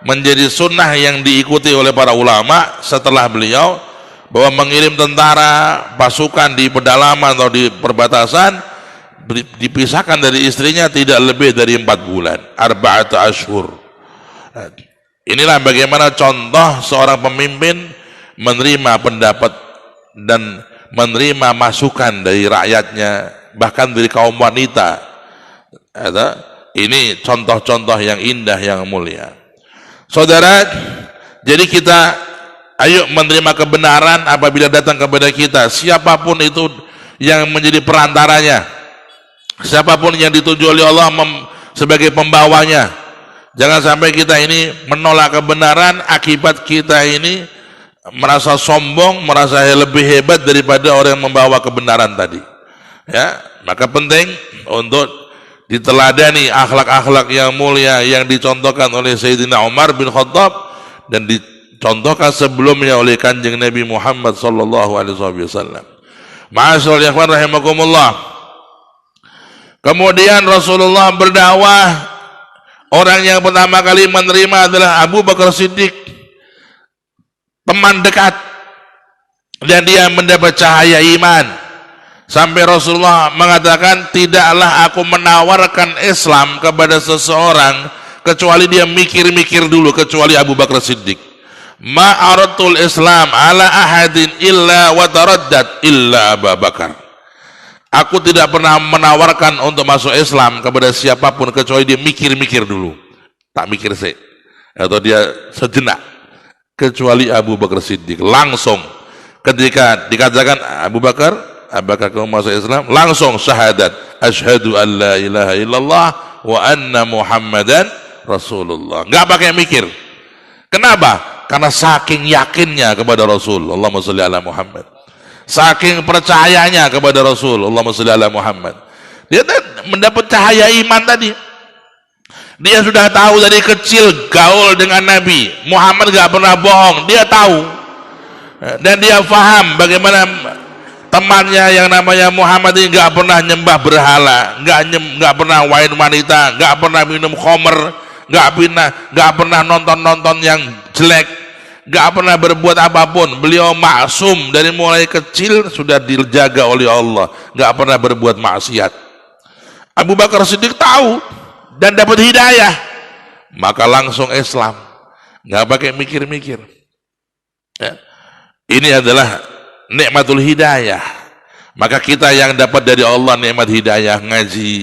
Speaker 1: menjadi sunnah yang diikuti oleh para ulama setelah beliau, bahwa mengirim tentara pasukan di pedalaman atau di perbatasan dipisahkan dari istrinya tidak lebih dari 4 bulan, 4 asyhur. Inilah bagaimana contoh seorang pemimpin menerima pendapat dan menerima masukan dari rakyatnya, bahkan dari kaum wanita. Ini contoh-contoh yang indah, yang mulia. Saudara, jadi kita ayo menerima kebenaran apabila datang kepada kita, siapapun itu yang menjadi perantaranya, siapapun yang ditunjuk oleh Allah sebagai pembawanya. Jangan sampai kita ini menolak kebenaran, akibat kita ini merasa sombong, merasa lebih hebat daripada orang yang membawa kebenaran tadi. Ya, maka penting untuk diteladani akhlak-akhlak yang mulia yang dicontohkan oleh Sayyidina Umar bin Khattab dan dicontohkan sebelumnya oleh Kanjeng Nabi Muhammad sallallahu alaihi wasallam. Ma'asyiral ikhwan rahimakumullah. Kemudian Rasulullah berdakwah. Orang yang pertama kali menerima adalah Abu Bakar Siddiq, teman dekat, dan dia mendapat cahaya iman sampai Rasulullah mengatakan, tidaklah aku menawarkan Islam kepada seseorang kecuali dia mikir-mikir dulu, kecuali Abu Bakar Siddiq. Ma'aratul Islam ala ahadin illa wa taraddat illa Abu Bakar. Aku tidak pernah menawarkan untuk masuk Islam kepada siapapun kecuali dia mikir-mikir dulu, tak mikir sih, atau dia sejenak, kecuali Abu Bakar Siddiq. Langsung ketika dikatakan Abu Bakar, apakah kamu masuk Islam? Langsung syahadat, asyhadu an la ilaha illallah wa anna Muhammadan Rasulullah. Nggak pakai mikir. Kenapa? Karena saking yakinnya kepada Rasul. Allahumma sholli ala Muhammad. Saking percayanya kepada Rasul, Allahumma sholli ala Muhammad. Dia mendapat cahaya iman tadi. Dia sudah tahu dari kecil gaul dengan Nabi Muhammad, gak pernah bohong. Dia tahu dan dia faham bagaimana temannya yang namanya Muhammad ini gak pernah nyembah berhala, gak pernah wine wanita, gak pernah minum khamr, nggak pernah nonton yang jelek, nggak pernah berbuat apapun. Beliau maksum dari mulai kecil sudah dijaga oleh Allah, nggak pernah berbuat maksiat. Abu Bakar Siddiq tahu dan dapat hidayah, maka langsung Islam, nggak pakai mikir-mikir. Ya. Ini adalah nikmatul hidayah. Maka kita yang dapat dari Allah nikmat hidayah, ngaji,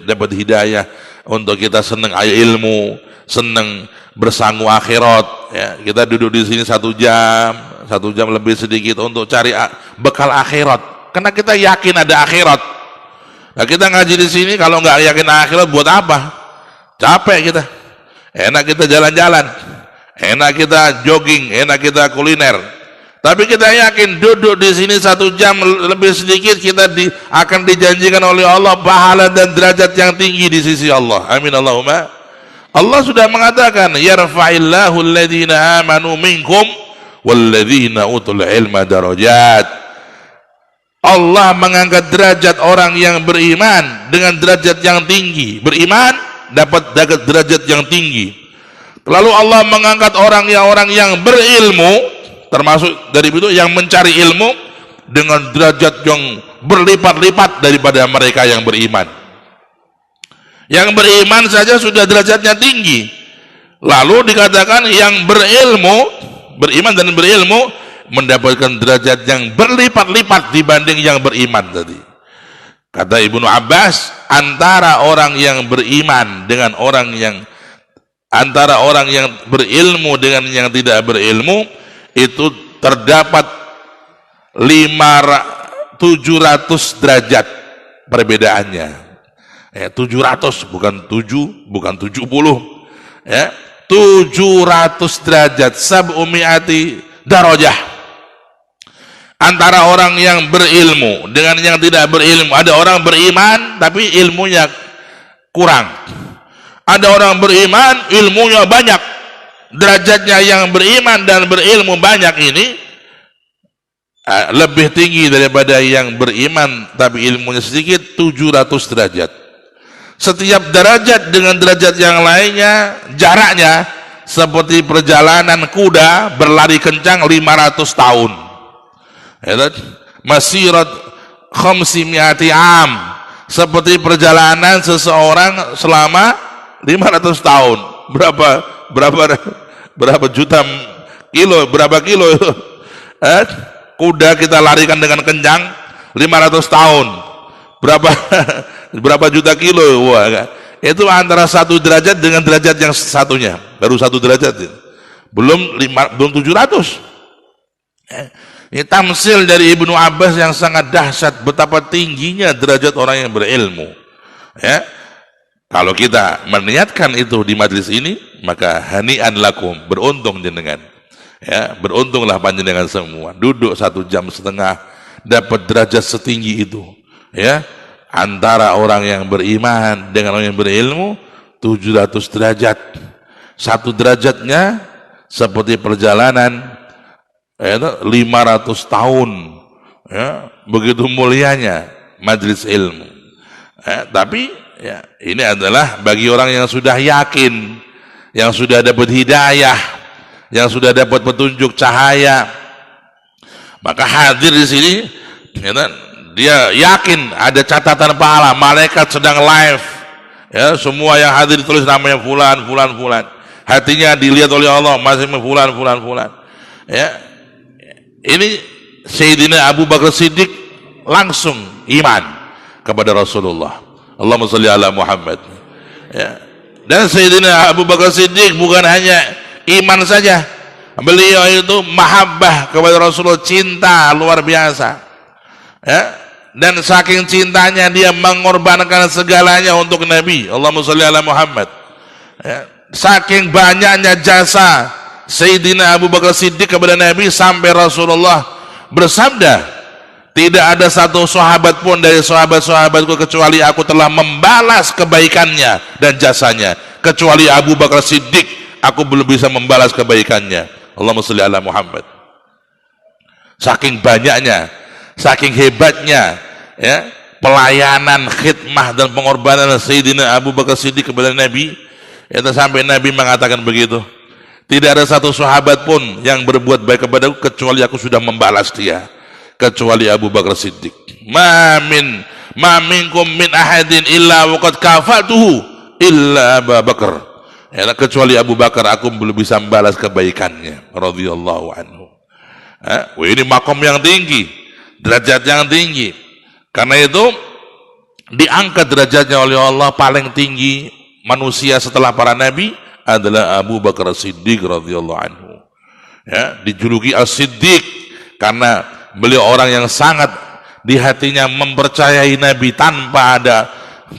Speaker 1: dapat hidayah untuk kita senang ilmu, senang bersanggup akhirat. Ya, kita duduk di sini 1 jam lebih sedikit untuk cari bekal akhirat. Karena kita yakin ada akhirat. Nah, kita ngaji di sini kalau nggak yakin akhirat buat apa? Capek kita. Enak kita jalan-jalan, enak kita jogging, enak kita kuliner. Tapi kita yakin duduk di sini 1 jam lebih sedikit kita akan dijanjikan oleh Allah pahala dan derajat yang tinggi di sisi Allah. Amin Allahumma. Allah sudah mengatakan, yarfa'illahu alladhina amanu minkum walladhina utul ilma darajat. Allah mengangkat derajat orang yang beriman dengan derajat yang tinggi. Beriman dapat derajat yang tinggi. Lalu Allah mengangkat orang yang berilmu, termasuk dari itu yang mencari ilmu, dengan derajat yang berlipat-lipat daripada mereka yang beriman. Yang beriman saja sudah derajatnya tinggi, lalu dikatakan yang beriman dan berilmu mendapatkan derajat yang berlipat-lipat dibanding yang beriman tadi. Kata Ibnu Abbas, antara orang yang beriman dengan antara orang yang berilmu dengan yang tidak berilmu itu terdapat 700 derajat perbedaannya. 700 bukan 7, bukan 70. Ya, 700 derajat, sab'umi'ati darajah. Antara orang yang berilmu dengan yang tidak berilmu. Ada orang beriman tapi ilmunya kurang. Ada orang beriman ilmunya banyak. Derajatnya yang beriman dan berilmu banyak ini lebih tinggi daripada yang beriman tapi ilmunya sedikit, 700 derajat. Setiap derajat dengan derajat yang lainnya jaraknya seperti perjalanan kuda berlari kencang 500 tahun. Masirat khamsimiati am, seperti perjalanan seseorang selama 500 tahun. Berapa juta kilo, berapa kilo kuda kita larikan dengan kencang 500 tahun, berapa juta kilo. Wah, itu antara 1 derajat dengan derajat yang satunya, baru 1 derajat, belum 700. Ini tamsil dari Ibnu Abbas yang sangat dahsyat betapa tingginya derajat orang yang berilmu. Ya, kalau kita meniatkan itu di majlis ini, maka hani'an lakum, beruntung jenengan. Ya, beruntunglah panjenengan semua. Duduk 1,5 jam dapat derajat setinggi itu. Ya, antara orang yang beriman dengan orang yang berilmu 700 derajat. 1 derajatnya seperti perjalanan 500 tahun. Ya, begitu mulianya majlis ilmu. Tapi ya, ini adalah bagi orang yang sudah yakin, yang sudah dapat hidayah, yang sudah dapat petunjuk cahaya. Maka hadir di sini, ya, dia yakin ada catatan pahala, malaikat sedang live. Ya, semua yang hadir ditulis namanya fulan, fulan, fulan. Hatinya dilihat oleh Allah masih fulan, fulan, fulan. Ya, ini Sayyidina Abu Bakar Siddiq langsung iman kepada Rasulullah. Allahumma sholli ala Muhammad. Ya. Dan Sayyidina Abu Bakar Siddiq bukan hanya iman saja, beliau itu mahabbah kepada Rasulullah, cinta luar biasa. Ya. Dan saking cintanya dia mengorbankan segalanya untuk Nabi. Allahumma sholli ala Muhammad. Ya. Saking banyaknya jasa Sayyidina Abu Bakar Siddiq kepada Nabi sampai Rasulullah bersabda, tidak ada satu sahabat pun dari sahabat-sahabatku kecuali aku telah membalas kebaikannya dan jasanya. Kecuali Abu Bakar Siddiq, aku belum bisa membalas kebaikannya. Allahumma sholli ala Muhammad. Saking banyaknya, saking hebatnya, ya, pelayanan, khidmah dan pengorbanan Sayyidina Abu Bakar Siddiq kepada Nabi, Itu sampai Nabi mengatakan begitu. Tidak ada satu sahabat pun yang berbuat baik kepadaku kecuali aku sudah membalas dia, kecuali Abu Bakar Siddiq. Ma minkum min ahadin illa waqad kafatuhu illa Abu Bakar. Ya, kecuali Abu Bakar aku belum bisa membalas kebaikannya radhiyallahu anhu. Ini makom yang tinggi, derajat yang tinggi. Karena itu diangkat derajatnya oleh Allah paling tinggi manusia setelah para nabi adalah Abu Bakar Siddiq radhiyallahu anhu. Ya, dijuluki As-Siddiq karena beliau orang yang sangat di hatinya mempercayai Nabi tanpa ada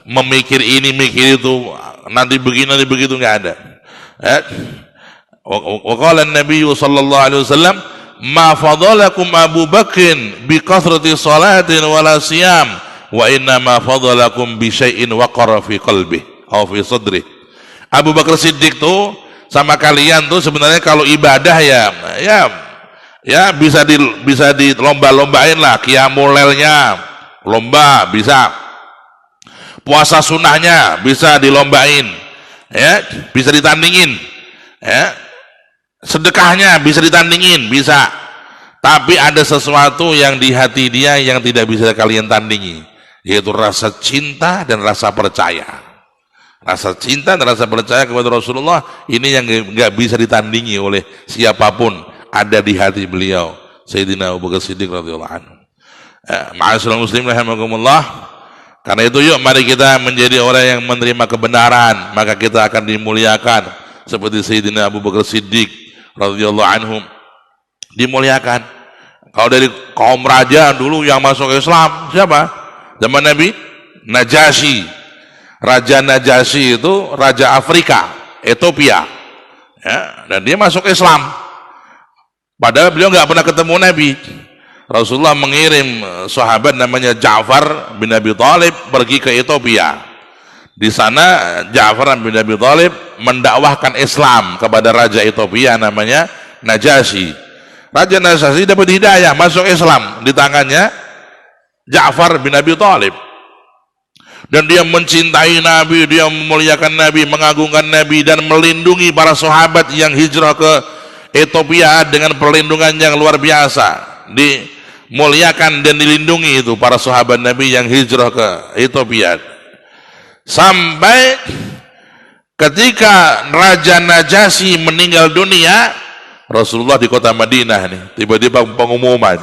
Speaker 1: memikir ini mikir itu, nanti begini nanti begitu, nggak ada. Wa qala an-nabiy sallallahu alaihi wasallam ma fadalakum Abu Bakrin bi kathrati salatin wala siyam wa inna ma fadalakum bi syai'in waqara fi qalbi aw fi sadri. Abu Bakar Siddiq tuh sama kalian tuh sebenarnya kalau ibadah ya bisa dilomba-lombain lah, qiyamul lailnya lomba bisa, puasa sunnahnya bisa dilombain, ya bisa ditandingin, ya sedekahnya bisa ditandingin, bisa. Tapi ada sesuatu yang di hati dia yang tidak bisa kalian tandingi, yaitu rasa cinta dan rasa percaya. Rasa cinta dan rasa percaya kepada Rasulullah ini yang nggak bisa ditandingi oleh siapapun, ada di hati beliau Sayyidina Abu Bakar Siddiq radhiyallahu anhu. Ma'asyiral muslimin rahimakumullah. Karena itu yuk mari kita menjadi orang yang menerima kebenaran, maka kita akan dimuliakan seperti Sayyidina Abu Bakar Siddiq radhiyallahu anhu dimuliakan. Kalau dari kaum raja dulu yang masuk Islam siapa? Zaman Nabi Najasyi. Raja Najasyi itu raja Afrika, Ethiopia, ya, dan dia masuk Islam. Padahal beliau nggak pernah ketemu Nabi. Rasulullah mengirim sahabat namanya Ja'far bin Abi Thalib pergi ke Ethiopia. Di sana Ja'far bin Abi Thalib mendakwahkan Islam kepada raja Ethiopia namanya Najasyi. Raja Najasyi dapat hidayah masuk Islam di tangannya Ja'far bin Abi Thalib. Dan dia mencintai Nabi, dia memuliakan Nabi, mengagungkan Nabi, dan melindungi para sahabat yang hijrah ke Ethiopia dengan perlindungan yang luar biasa. Dimuliakan dan dilindungi itu para sahabat Nabi yang hijrah ke Ethiopia. Sampai ketika Raja Najasyi meninggal dunia, Rasulullah di kota Madinah nih, tiba-tiba pengumuman,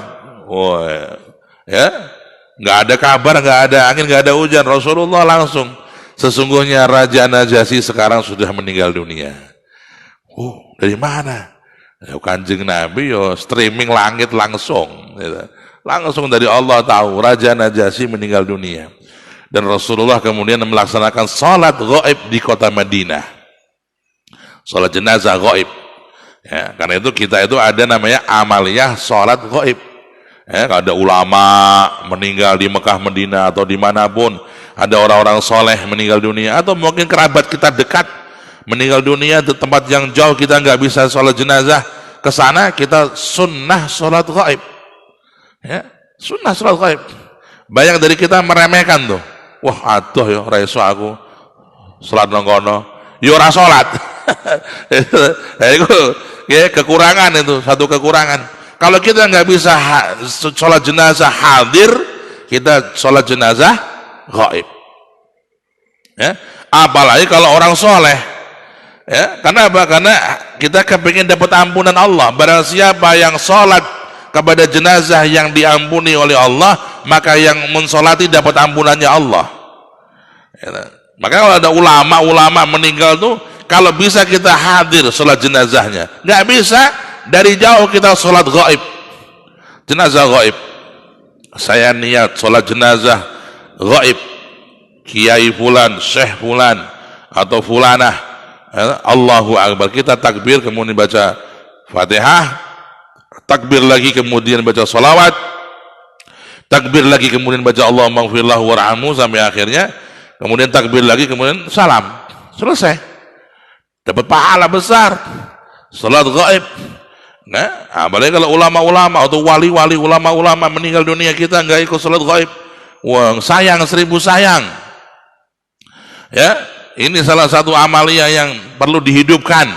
Speaker 1: ya. Nggak ada kabar, nggak ada angin, nggak ada hujan. Rasulullah langsung, sesungguhnya Raja Najasyi sekarang sudah meninggal dunia. Dari mana? Kanjeng Nabi streaming langit langsung, langsung dari Allah tahu Raja Najasyi meninggal dunia. Dan Rasulullah kemudian melaksanakan sholat ghaib di kota Madinah, sholat jenazah ghaib. Ya, karena itu kita itu ada namanya amaliyah sholat ghaib. Kalau ada ulama meninggal di Mekah, Madinah atau dimanapun, ada orang-orang soleh meninggal dunia, atau mungkin kerabat kita dekat meninggal dunia di tempat yang jauh kita nggak bisa sholat jenazah, ke sana kita sunnah sholat ghaib, ya, sunnah sholat ghaib. Banyak dari kita meremehkan tuh, wah aduh yo raiso aku sholat nongkono, yo ora sholat. Itu ya kekurangan, itu satu kekurangan. Kalau kita nggak bisa sholat jenazah hadir, kita sholat jenazah ghaib. Ya, apalagi kalau orang soleh. Ya, karena apa? Karena kita kepingin dapat ampunan Allah. Barang siapa yang sholat kepada jenazah yang diampuni oleh Allah, maka yang mensolati dapat ampunannya Allah. Ya, maka kalau ada ulama meninggal tuh, kalau bisa kita hadir sholat jenazahnya. Nggak bisa, dari jauh kita sholat ghaib, jenazah ghaib. Saya niat sholat jenazah ghaib, Kiai Fulan, Syekh Fulan, atau Fulanah. Allahu Akbar, kita takbir, kemudian baca Fatihah, takbir lagi, kemudian baca salawat, takbir lagi, kemudian baca Allahumma gfirlahu warhamhu sampai akhirnya, kemudian takbir lagi, kemudian salam, selesai, dapat pahala besar sholat ghaib. Nah, apalagi kalau ulama-ulama atau wali-wali ulama-ulama meninggal dunia, kita nggak ikut sholat ghaib, wah sayang, 1000 sayang. Ya, ini salah satu amalia yang perlu dihidupkan.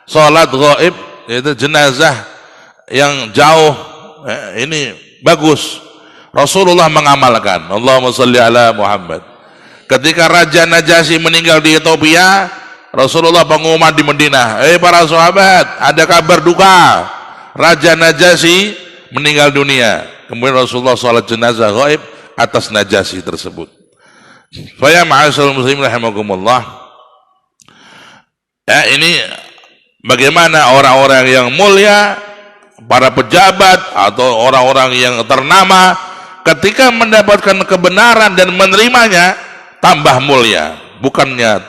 Speaker 1: Salat gaib, itu jenazah yang jauh, ini bagus. Rasulullah mengamalkan. Allahumma sholli ala Muhammad. Ketika Raja Najasyi meninggal di Ethiopia, Rasulullah pengumuman di Madinah, para sahabat, ada kabar duka, Raja Najasyi meninggal dunia. Kemudian Rasulullah sholat jenazah gaib atas Najasyi tersebut. Faya ma'asyarul muslimin rahimakumullah. Ya, ini bagaimana orang-orang yang mulia, para pejabat atau orang-orang yang ternama, ketika mendapatkan kebenaran dan menerimanya, tambah mulia, bukannya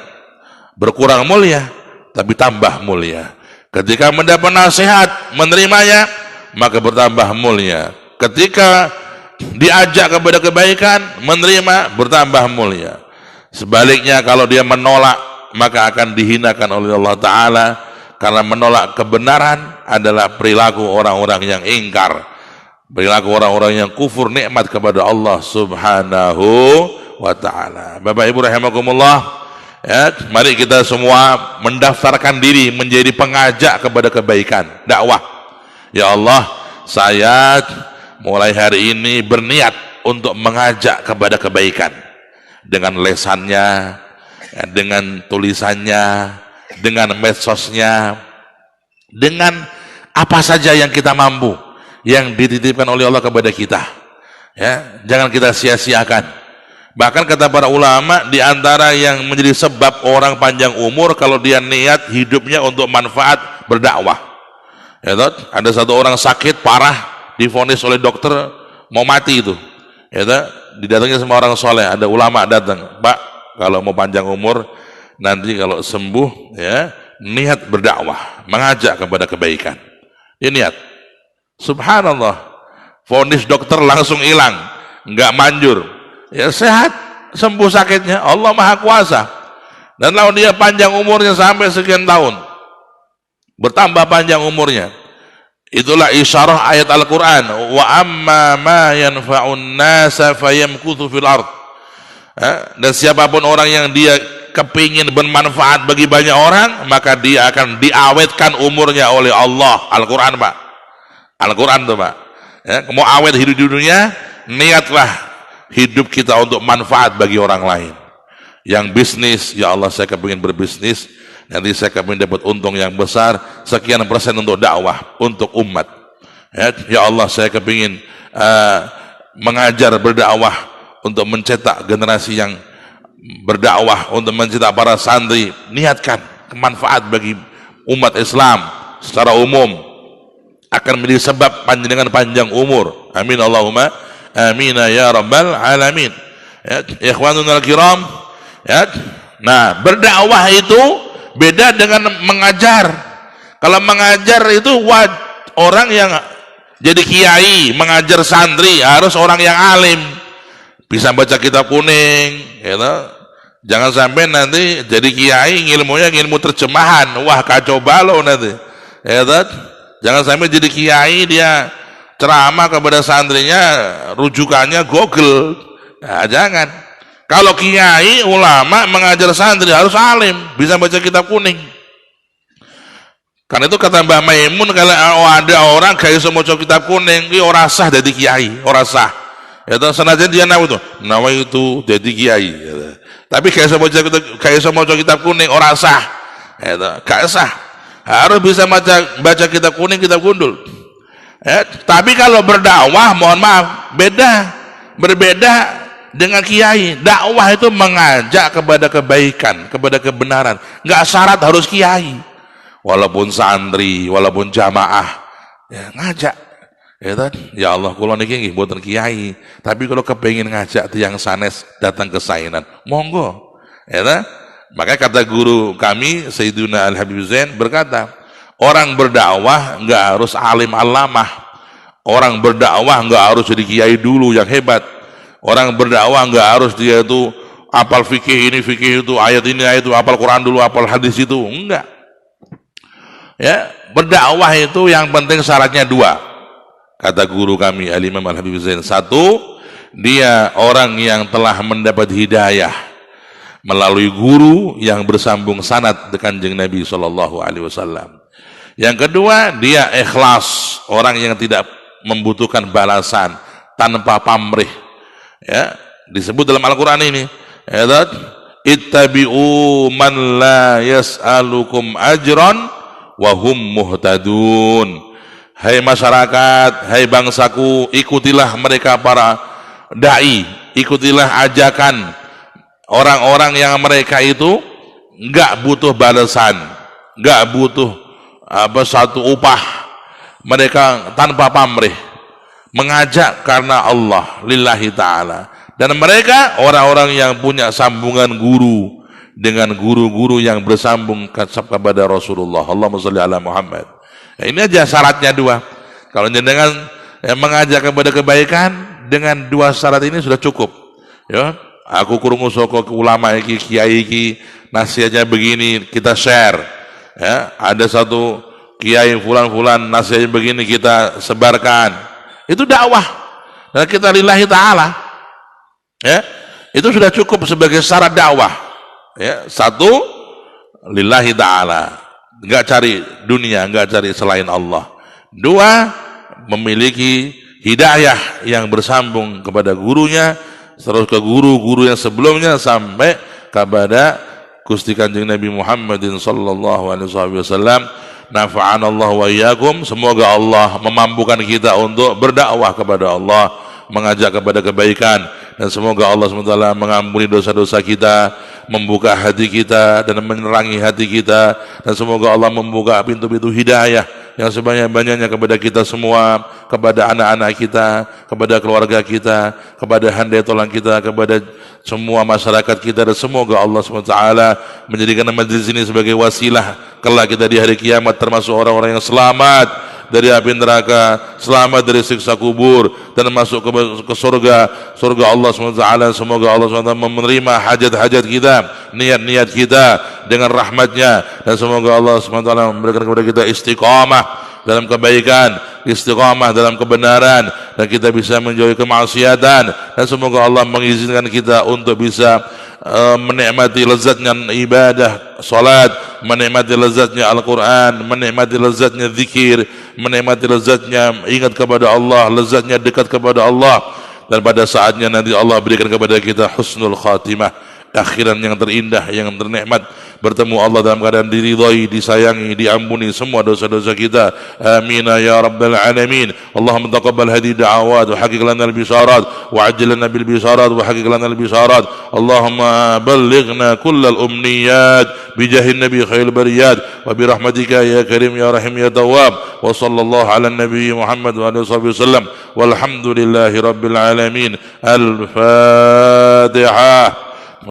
Speaker 1: berkurang mulia, tapi tambah mulia. Ketika mendapat nasihat, menerimanya, maka bertambah mulia. Ketika diajak kepada kebaikan, menerima, bertambah mulia. Sebaliknya kalau dia menolak, maka akan dihinakan oleh Allah Ta'ala, karena menolak kebenaran adalah perilaku orang-orang yang ingkar, perilaku orang-orang yang kufur nikmat kepada Allah Subhanahu wa Ta'ala. Bapak Ibu rahimakumullah, ya, mari kita semua mendaftarkan diri menjadi pengajak kepada kebaikan, dakwah. Ya Allah, saya mulai hari ini berniat untuk mengajak kepada kebaikan dengan lesannya, dengan tulisannya, dengan medsosnya, dengan apa saja yang kita mampu, yang dititipkan oleh Allah kepada kita. Ya, jangan kita sia-siakan. Bahkan kata para ulama, di antara yang menjadi sebab orang panjang umur kalau dia niat hidupnya untuk manfaat berdakwah. Ya, ada satu orang sakit parah, divonis oleh dokter mau mati itu, ya, didatangi sama orang soleh, ada ulama datang, Pak, kalau mau panjang umur nanti kalau sembuh, ya, niat berdakwah, mengajak kepada kebaikan. Dia niat, subhanallah, vonis dokter langsung hilang, nggak manjur, ya, sehat, sembuh sakitnya, Allah Maha Kuasa. Dan lalu dia panjang umurnya sampai sekian tahun, bertambah panjang umurnya. Itulah isyarah ayat Al-Quran, wa amma ma yanfa'un nasa fayamkuthu fil ard. Dan siapapun orang yang dia kepingin bermanfaat bagi banyak orang, maka dia akan diawetkan umurnya oleh Allah. Al-Quran, Pak, Al-Quran tuh, Pak, ya, mau awet hidup di dunia, niatlah hidup kita untuk manfaat bagi orang lain. Yang bisnis, ya Allah, saya kepingin berbisnis, nanti saya akan dapat untung yang besar, sekian persen untuk dakwah, untuk umat. Ya Allah, saya kepingin mengajar berdakwah, untuk mencetak generasi yang berdakwah, untuk mencetak para santri. Niatkan kemanfaat bagi umat Islam secara umum, akan menjadi sebab panjenengan panjang umur. Amin Allahumma amin ya rabbal alamin. Ya, ikhwanul kiram, ya. Nah, berdakwah itu beda dengan mengajar. Kalau mengajar itu orang yang jadi kiai, mengajar santri harus orang yang alim, bisa baca kitab kuning, gitu. Jangan sampai nanti jadi kiai ilmunya ilmu terjemahan, wah kacau balau nanti, gitu. Jangan sampai jadi kiai dia ceramah kepada santrinya rujukannya Google. Nah, jangan. Kalau kiai ulama mengajar santri harus alim, bisa baca kitab kuning. Karena itu kata Mbah Maimun, kalau ada orang gak iso maca kitab kuning, iki ora sah dadi kiai, ora sah. Ya toh, senajan dia nawa itu dadi kiai. Ya, tapi gak iso maca kitab kuning ora sah. Ya toh, gak sah. Harus bisa baca kitab kuning, kitab gundul. Ya, tapi kalau berdakwah, mohon maaf, berbeda dengan kiai. Dakwah itu mengajak kepada kebaikan, kepada kebenaran. Nggak syarat harus kiai, walaupun santri, walaupun jamaah, ya ngajak. Ya Allah, kula niki nggih mboten kiai, tapi kalau kepengin ngajak tiyang sanes datang ke Sainan, monggo. Ya, makanya kata guru kami Sayyiduna Al-Habib Zain berkata, orang berdakwah nggak harus alim alamah, orang berdakwah nggak harus jadi kiai dulu yang hebat. Orang berdakwah nggak harus dia itu apal fikih ini, fikih itu, ayat ini, ayat itu, apal Quran dulu, apal hadis itu, enggak. Ya, berdakwah itu yang penting syaratnya dua. Kata guru kami Al-Imam Al-Habib Zain, satu, dia orang yang telah mendapat hidayah, melalui guru yang bersambung sanad dengan Kanjeng Nabi sallallahu alaihi wasallam. Yang kedua, dia ikhlas, orang yang tidak membutuhkan balasan, tanpa pamrih. Ya, disebut dalam Al-Qur'an ini, ya, ittabi'u man la yas'alukum ajran wa hum muhtadun. Hai masyarakat, hai bangsaku, ikutilah mereka para dai, ikutilah ajakan orang-orang yang mereka itu enggak butuh balasan, enggak butuh satu upah. Mereka tanpa pamrih, mengajak karena Allah, lillahi ta'ala. Dan mereka orang-orang yang punya sambungan guru dengan guru-guru yang bersambung kepada Rasulullah. Allahumma sholli ala Muhammad. Ya, ini aja syaratnya dua. Kalau jenengan mengajak kepada kebaikan dengan dua syarat ini sudah cukup. Ya, aku krungu saka ulama iki, kiai iki, nasihatnya begini, kita share. Ya, ada satu kiai fulan-fulan nasihatnya begini, kita sebarkan. Itu dakwah. Dan kita lillahi ta'ala. Ya, itu sudah cukup sebagai syarat dakwah. Ya, satu, lillahi ta'ala, enggak cari dunia, enggak cari selain Allah. Dua, memiliki hidayah yang bersambung kepada gurunya, terus ke guru-guru yang sebelumnya sampai kepada Gusti Kanjeng Nabi Muhammadin sallallahu alaihi wasallam. Nafa'anallahu wa iyyakum. Semoga Allah memampukan kita untuk berdakwah kepada Allah, mengajak kepada kebaikan, dan semoga Allah SWT mengampuni dosa-dosa kita, membuka hati kita dan menerangi hati kita, dan semoga Allah membuka pintu-pintu hidayah yang sebanyak-banyaknya kepada kita semua, kepada anak-anak kita, kepada keluarga kita, kepada handai tolang kita, kepada semua masyarakat kita, dan semoga Allah SWT menjadikan majlis ini sebagai wasilah kelak kita di hari kiamat termasuk orang-orang yang selamat dari api neraka, selamat dari siksa kubur, dan masuk ke surga Allah SWT. Semoga Allah SWT menerima hajat-hajat kita, niat-niat kita dengan rahmatnya, dan semoga Allah SWT memberikan kepada kita istiqamah dalam kebaikan, istiqamah dalam kebenaran, dan kita bisa menjauhi kemaksiatan, dan semoga Allah mengizinkan kita untuk bisa menikmati lezatnya ibadah salat, menikmati lezatnya Al-Quran, menikmati lezatnya zikir, menikmati lezatnya ingat kepada Allah, lezatnya dekat kepada Allah, dan pada saatnya nanti Allah berikan kepada kita husnul khatimah, akhiran yang terindah, yang ternikmat, bertemu Allah dalam keadaan diridhai, disayangi, diampuni semua dosa-dosa kita. Amin ya rabbal alamin. Allahumma taqabbal hadhihi da'awat wa haqiq lana al-bisharat wa ajjil lana bil bisharat wa haqiq lana al-bisharat. Allahumma ballighna kullal umniyat bi jahin nabi khairil bariyat wa bi rahmatika ya karim ya rahim ya tawwab. Wa sallallahu ala nabi Muhammad wa alihi wasallam walhamdulillahi rabbil alamin. Al-Fatihah.